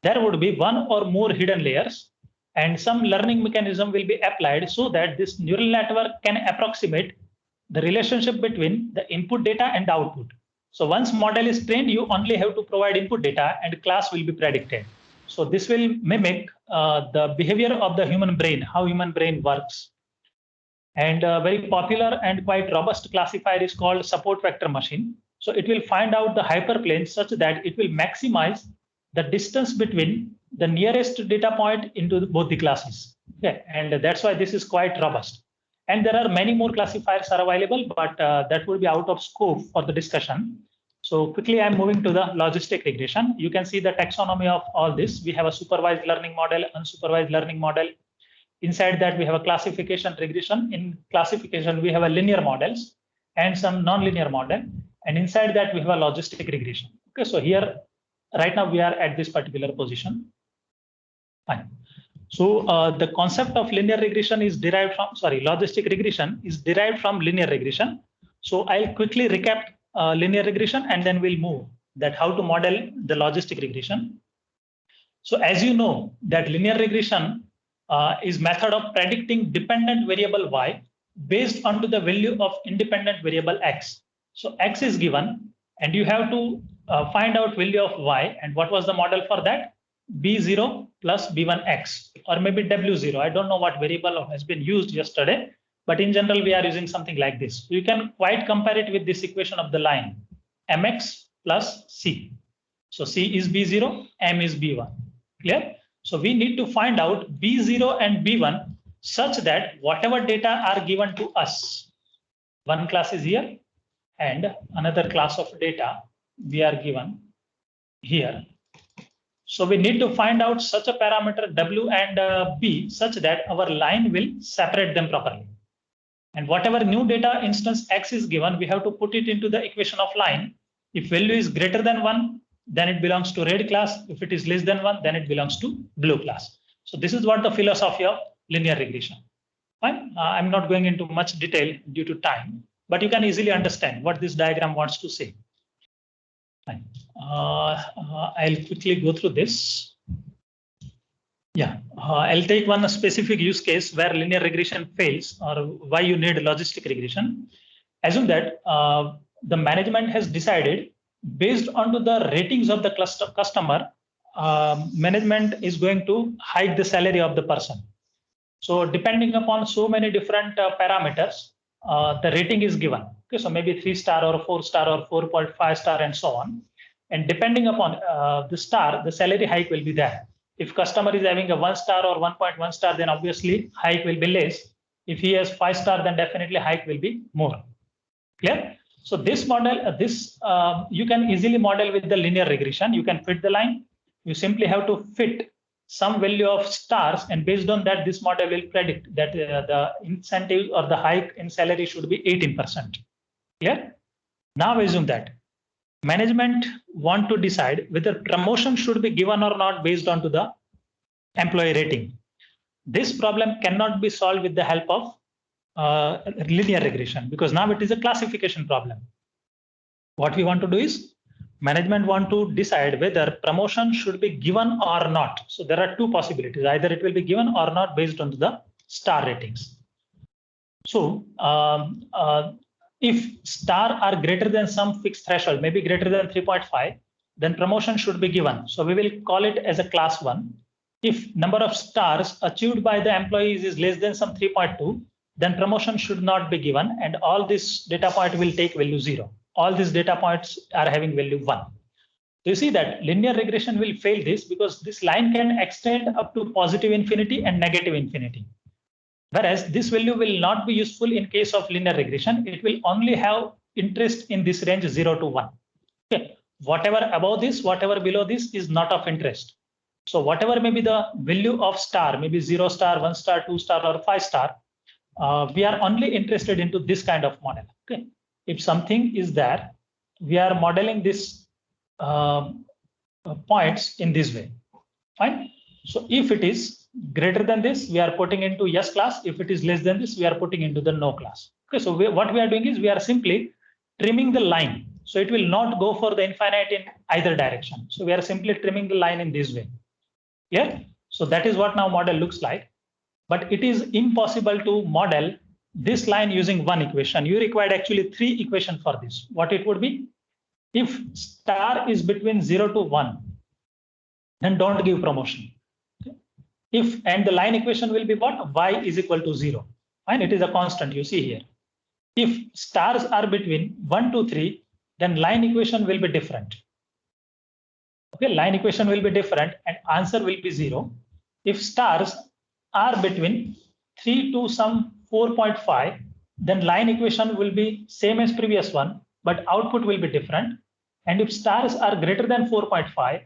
There would be one or more hidden layers, and some learning mechanism will be applied so that this neural network can approximate the relationship between the input data and the output. So once model is trained, you only have to provide input data and class will be predicted. So this will mimic the behavior of the human brain, how human brain works. And a very popular and quite robust classifier is called support vector machine. So it will find out the hyperplane such that it will maximize the distance between the nearest data point into both the classes. Okay, and that's why this is quite robust. And there are many more classifiers are available, but that would be out of scope for the discussion. So quickly, I'm moving to the logistic regression. You can see the taxonomy of all this. We have a supervised learning model, unsupervised learning model. Inside that, we have a classification regression. In classification, we have a linear models and some non-linear model. And inside that, we have a logistic regression. Okay, so here, right now, we are at this particular position. Fine. So the concept of linear regression is derived from, logistic regression is derived from linear regression. So I'll quickly recap linear regression and then we'll move that how to model the logistic regression. So as you know that linear regression is method of predicting dependent variable y based onto the value of independent variable x. So x is given and you have to find out value of y, and what was the model for that? B0 plus B1x or maybe W0. I don't know what variable has been used yesterday, but in general, we are using something like this. You can quite compare it with this equation of the line mx plus c. So c is B0, m is B1. Clear? So we need to find out B0 and B1 such that whatever data are given to us, one class is here and another class of data we are given here. So we need to find out such a parameter W and B such that our line will separate them properly. And whatever new data instance X is given, we have to put it into the equation of line. If value is greater than 1, then it belongs to red class. If it is less than 1, then it belongs to blue class. So this is what the philosophy of linear regression. Fine. I'm not going into much detail due to time, but you can easily understand what this diagram wants to say. Fine. I'll quickly go through this. Yeah, I'll take one specific use case where linear regression fails or why you need logistic regression. Assume that the management has decided based on the ratings of the customer, management is going to hike the salary of the person. So depending upon so many different parameters, the rating is given. Okay, so maybe 3-star or 4-star or 4.5-star and so on. And depending upon the star, the salary hike will be there. If customer is having a 1-star or 1.1 star, then obviously hike will be less. If he has 5-star, then definitely hike will be more. Clear? So this model, you can easily model with the linear regression. You can fit the line. You simply have to fit some value of stars, and based on that, this model will predict that the incentive or the hike in salary should be 18%. Clear? Now assume that management want to decide whether promotion should be given or not based on to the employee rating. this problem cannot be solved with the help of linear regression, because now it is a classification problem. What we want to do is, management want to decide whether promotion should be given or not. So there are two possibilities. Either it will be given or not based on the star ratings. So if star are greater than some fixed threshold, maybe greater than 3.5, then promotion should be given. So we will call it as a class 1. If number of stars achieved by the employees is less than some 3.2, then promotion should not be given, and all this data point will take value 0. All these data points are having value 1. You see that linear regression will fail this, because this line can extend up to positive infinity and negative infinity. Whereas this value will not be useful in case of linear regression. It will only have interest in this range 0 to 1. Okay. Whatever above this, whatever below this is not of interest. So whatever may be the value of star, maybe 0 star, 1 star, 2 star, or 5 star, we are only interested into this kind of model. Okay. If something is there, we are modeling this points in this way. Fine. So if it is greater than this, we are putting into yes class. If it is less than this, we are putting into the no class. Okay. So what we are doing is we are simply trimming the line. So it will not go for the infinite in either direction. So we are simply trimming the line in this way. Yeah. So that is what now model looks like. But it is impossible to model this line using one equation. You required actually 3 equations for this. What it would be? If star is between 0 to 1, then don't give promotion. Okay. If, and the line equation will be what? Y is equal to 0. And it is a constant you see here. If stars are between 1 to 3, then line equation will be different. Okay, line equation will be different and answer will be 0. If stars are between 3 to some 4.5, then line equation will be same as previous one, but output will be different. And if stars are greater than 4.5,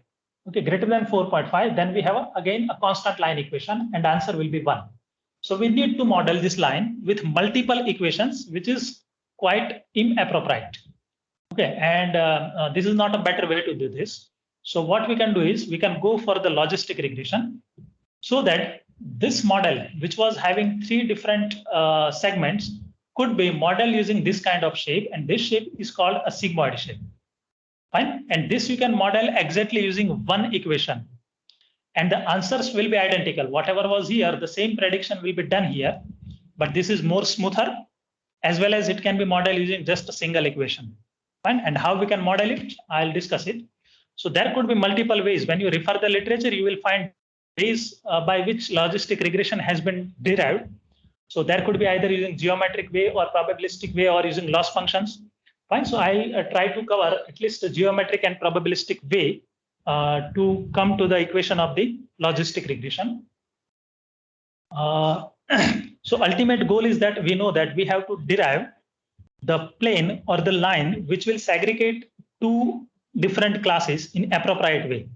okay, greater than 4.5, then we have again a constant line equation and answer will be 1. So we need to model this line with multiple equations, which is quite inappropriate. Okay, and this is not a better way to do this. So what we can do is we can go for the logistic regression, so that this model, which was having 3 different segments, could be modeled using this kind of shape, and this shape is called a sigmoid shape. Fine, and this you can model exactly using one equation, and the answers will be identical. Whatever was here, the same prediction will be done here, but this is more smoother, as well as it can be modeled using just a single equation. Fine, and how we can model it, I'll discuss it. So there could be multiple ways. When you refer the literature, you will find ways by which logistic regression has been derived. So there could be either using geometric way or probabilistic way or using loss functions. Fine. So I'll try to cover at least a geometric and probabilistic way to come to the equation of the logistic regression. So ultimate goal is that we know that we have to derive the plane or the line which will segregate 2 different classes in appropriate way.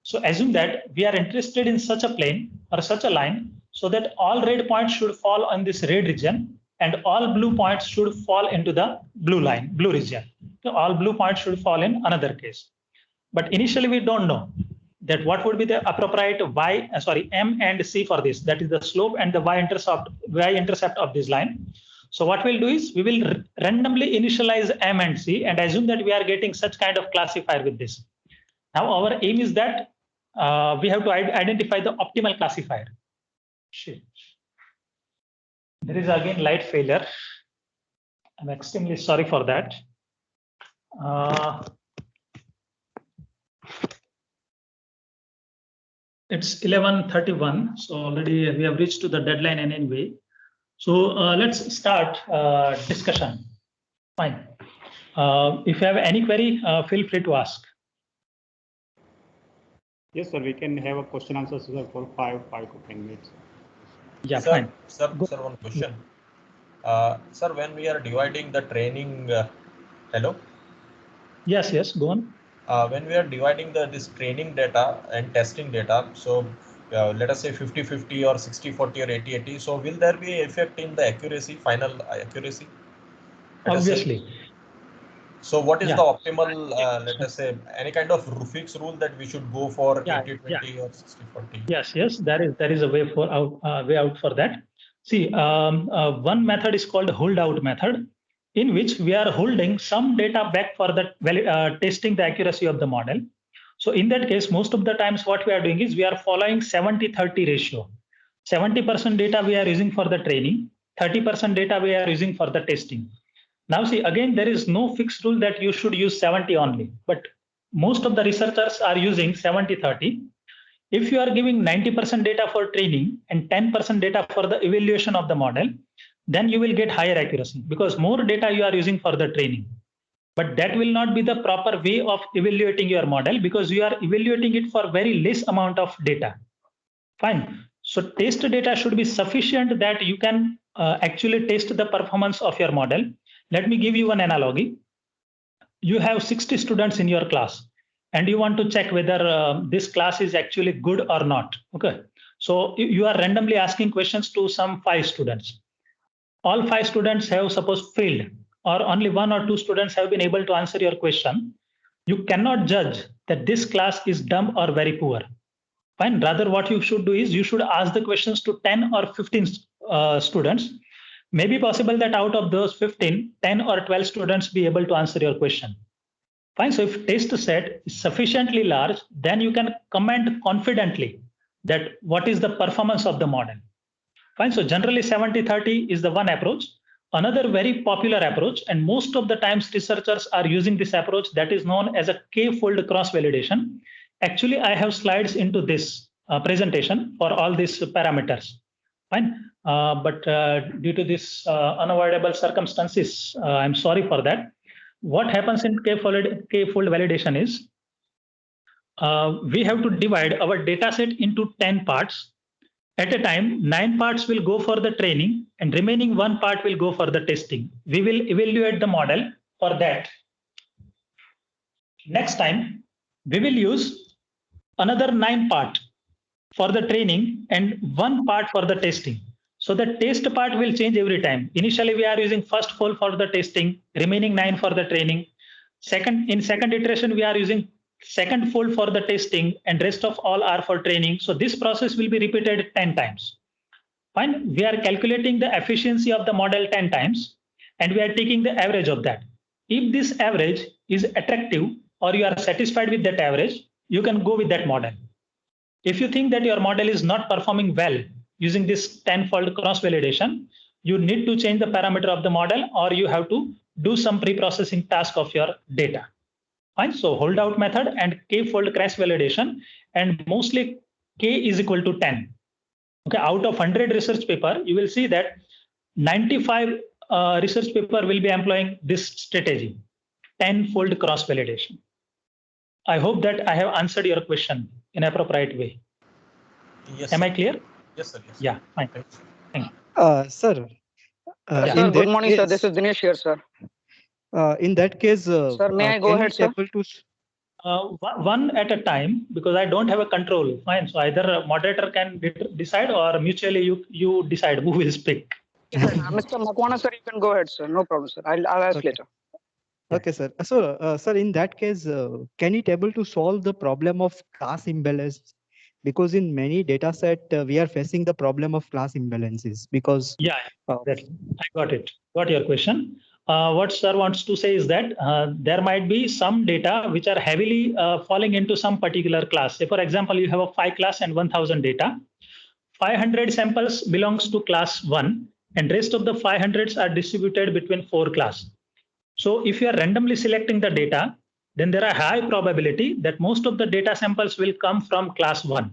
So assume that we are interested in such a plane or such a line, so that all red points should fall on this red region and all blue points should fall into the blue line, blue region. So all blue points should fall in another case. But initially we don't know that what would be the appropriate M and C for this. That is the slope and the y-intercept of this line. So what we'll do is we will randomly initialize M and C and assume that we are getting such kind of classifier with this. Now our aim is that we have to identify the optimal classifier. Shit. There is again light failure. I'm extremely sorry for that. It's 11:31, so already we have reached to the deadline anyway. So let's start discussion. Fine. If you have any query, feel free to ask. Yes, sir. We can have a question answer for 5 to 10 minutes. Yeah, sir, fine. Sir, one question. Sir, when we are dividing the training, hello? Yes, go on. When we are dividing this training data and testing data, so let us say 50-50 or 60-40 or 80-80. So will there be effect in the accuracy, final accuracy? Obviously. So what is Yeah. the optimal, let us say, any kind of fixed rule that we should go for 80-20 or 60-40? Yes, there is a way out for that. See, one method is called hold out method, in which we are holding some data back for the testing the accuracy of the model. So in that case, most of the times what we are doing is we are following 70-30 ratio. 70% data we are using for the training, 30% data we are using for the testing. Now see, again, there is no fixed rule that you should use 70 only, but most of the researchers are using 70-30. If you are giving 90% data for training and 10% data for the evaluation of the model, then you will get higher accuracy because more data you are using for the training. But that will not be the proper way of evaluating your model because you are evaluating it for very less amount of data. Fine. So test data should be sufficient that you can actually test the performance of your model. Let me give you an analogy. You have 60 students in your class and you want to check whether this class is actually good or not. Okay. So you are randomly asking questions to some 5 students. All 5 students have suppose failed, or only 1 or 2 students have been able to answer your question. You cannot judge that this class is dumb or very poor. Fine. Rather, what you should do is you should ask the questions to 10 or 15 students. Maybe possible that out of those 15, 10 or 12 students be able to answer your question. Fine. So if test set is sufficiently large, then you can comment confidently that what is the performance of the model. Fine. So generally 70-30 is the one approach. Another very popular approach, and most of the times researchers are using this approach, that is known as a k-fold cross-validation. Actually, I have slides into this presentation for all these parameters. Fine. But due to this unavoidable circumstances, I'm sorry for that. What happens in k-fold validation is we have to divide our data set into 10 parts. At a time, 9 parts will go for the training and remaining 1 part will go for the testing. We will evaluate the model for that. Next time, we will use another 9 part for the training and 1 part for the testing. So the test part will change every time. Initially, we are using first fold for the testing, remaining 9 for the training. In second iteration, we are using second fold for the testing and rest of all are for training. So this process will be repeated 10 times. Fine. We are calculating the efficiency of the model 10 times and we are taking the average of that. If this average is attractive or you are satisfied with that average, you can go with that model. If you think that your model is not performing well using this 10-fold cross-validation, you need to change the parameter of the model or you have to do some pre-processing task of your data. Fine. So holdout method and k-fold cross-validation, and mostly k is equal to 10. Okay, out of 100 research paper, you will see that 95 research paper will be employing this strategy, 10-fold cross-validation. I hope that I have answered your question in an appropriate way. Yes. Am Sir. I clear? Yes, sir. Yes, Yeah, fine. Sir, Sir, good morning, sir. This is Dinesh here, sir. In that case, Sir, may I go can ahead, we sir? able to One at a time, because I don't have a control. Fine. So either a moderator can decide or mutually you decide who will speak. Mr. Makwana, sir, you can go ahead, sir. No problem, sir. I'll ask Okay. later. Okay, sir. So, sir, in that case, can it able to solve the problem of class imbalance? Because in many data set, we are facing the problem of class imbalances because Yeah, exactly. I got it. Got your question. What sir wants to say is that there might be some data which are heavily falling into some particular class. Say, for example, you have a 5 class and 1000 data. 500 samples belongs to class 1 and rest of the 500s are distributed between 4 class. So if you are randomly selecting the data, then there are high probability that most of the data samples will come from class 1.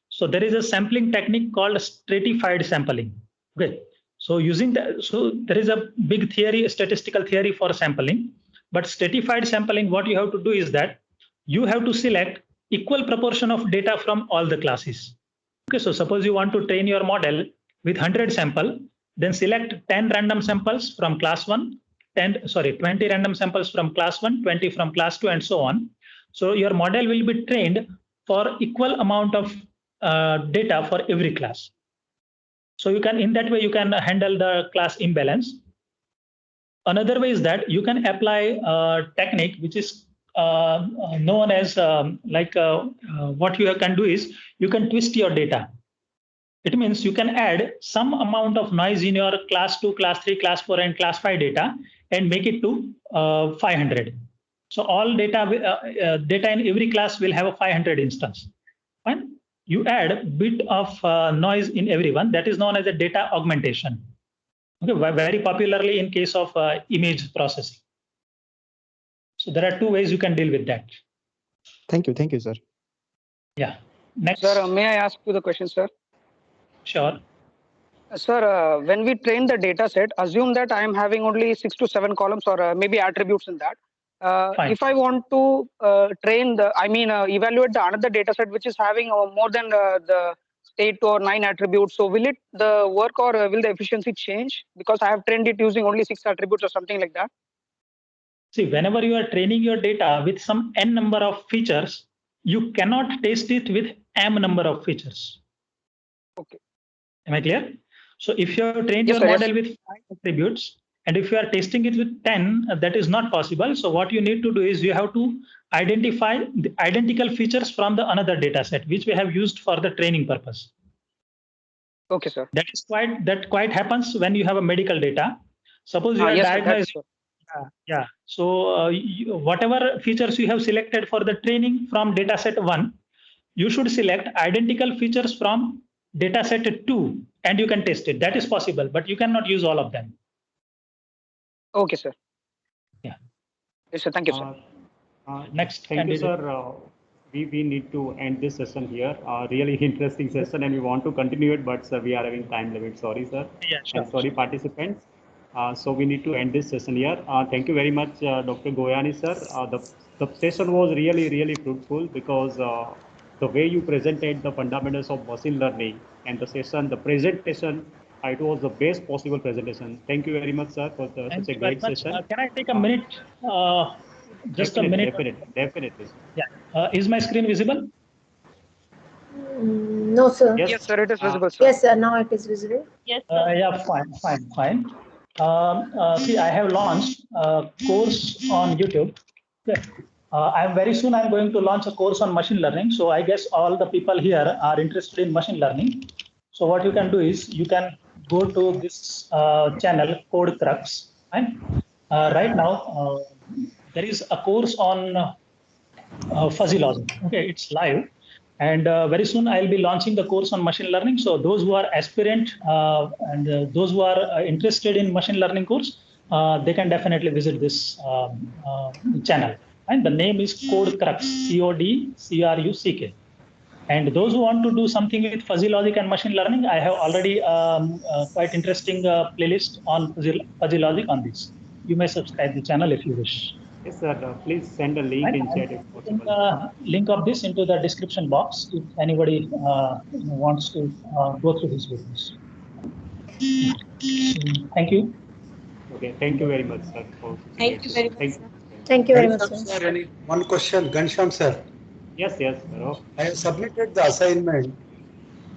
So there is a sampling technique called stratified sampling. Okay. So there is a big theory, statistical theory for sampling, but stratified sampling, what you have to do is that you have to select equal proportion of data from all the classes. Okay. So suppose you want to train your model with 100 sample, then select 10 random samples from class 1, 20 random samples from class 1, 20 from class 2, and so on. So your model will be trained for equal amount of data for every class. So you can, in that way, you can handle the class imbalance. Another way is that you can apply a technique which is known as what you can do is you can twist your data. It means you can add some amount of noise in your class 2, class 3, class 4, and class 5 data and make it to 500. So all data in every class will have a 500 instance. Fine. You add a bit of noise in everyone. That is known as a data augmentation. Okay, very popularly in case of image processing. So there are two ways you can deal with that. Thank you, sir. Yeah. Next. Sir, may I ask you the question, sir? Sure. Sir, when we train the data set, assume that I am having only 6 to 7 columns or maybe attributes in that. If I want to evaluate the another data set which is having more than the 8 or 9 attributes, so will it the work or will the efficiency change because I have trained it using only 6 attributes or something like that? See, whenever you are training your data with some n number of features, you cannot test it with m number of features. Okay. Am I clear? So if you have trained your model with 5 attributes, and if you are testing it with 10, that is not possible. So what you need to do is you have to identify the identical features from the another data set, which we have used for the training purpose. Okay, sir. That quite happens when you have a medical data. Suppose you are diagnosed. Yeah. So whatever features you have selected for the training from data set 1, you should select identical features from data set 2 and you can test it. That is possible, but you cannot use all of them. Okay, sir. Yeah. Yes, sir. Thank you, sir. Next. Thank you, sir. We need to end this session here. Really interesting session, and we want to continue it, but sir, we are having time limit. Sorry, sir. Yeah, sure. And sorry, participants. So we need to end this session here. Thank you very much, Dr. Goyani, sir. The session was really fruitful because the way you presented the fundamentals of machine learning and the presentation, it was the best possible presentation. Thank you very much, sir, for such a great session. Can I take a minute? Just a minute. Definitely. Yeah. Is my screen visible? No, sir. Yes, sir. It is visible, sir. Yes, sir. Now it is visible. Yes, sir. Yeah, fine. See, I have launched a course on YouTube. Okay. I'm going to launch a course on machine learning. So I guess all the people here are interested in machine learning. So what you can do is you can go to this channel Code Crux. Right, right now there is a course on fuzzy logic. Okay, it's live. And very soon I'll be launching the course on machine learning. So those who are aspirant and those who are interested in machine learning course, they can definitely visit this channel. And the name is Code Crux, CODCRUCK. And those who want to do something with fuzzy logic and machine learning, I have already quite interesting playlist on fuzzy logic on this. You may subscribe the channel if you wish. Yes, sir. Please send a link in chat if possible. Link of this into the description box if anybody wants to go through these videos. Thank you. Okay, thank you very much, sir. Thank you very much, sir. Thank you very much, sir. One question, Ghanshyam sir. Yes, sir. I have submitted the assignment.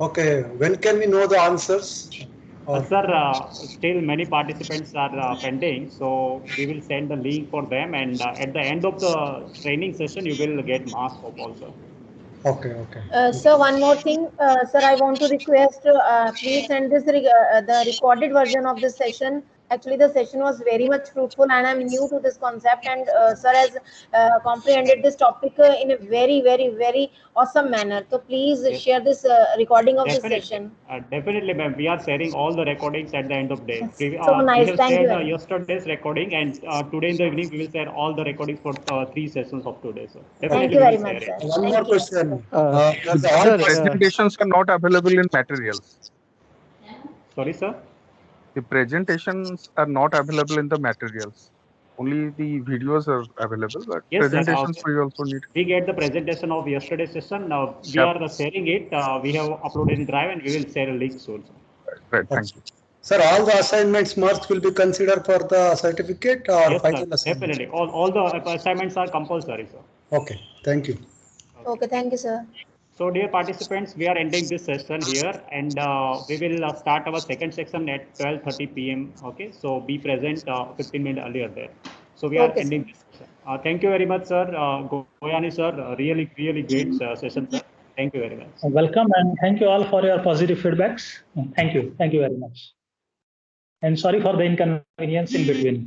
Okay, when can we know the answers? Sir, still many participants are pending, so we will send the link for them, and at the end of the training session, you will get marks of also. Okay. Sir, one more thing, sir, I want to request, please send this the recorded version of this session. Actually, the session was very much fruitful, and I'm new to this concept. And sir has comprehended this topic in a very awesome manner. So please share this recording of this session. Definitely, ma'am. We are sharing all the recordings at the end of the day. So nice. We have Thank shared you. Yesterday's recording, and today in the evening we will share all the recordings for 3 sessions of today. So Thank you very much, sir. One more question. All presentations are not available in materials. Sorry, sir. The presentations are not available in the materials. Only the videos are available, but Yes, presentations sir. we also need. We get the presentation of yesterday's session. Now we are sharing it. We have uploaded in Drive, and we will share a link soon. Right. Thank you. Sir, all the assignments marks will be considered for the certificate or Yes, final sir. assignment? Definitely. All the assignments are compulsory, sir. Okay. Thank you. Okay, thank you, sir. So dear participants, we are ending this session here, and we will start our second section at 12:30 p.m. Okay, so be present 15 minutes earlier there. So we are Okay, ending this session. Thank you very much, sir. Goyani sir, really great session, sir. Thank you very much. Welcome, and thank you all for your positive feedbacks. Thank you very much. And sorry for the inconvenience in between.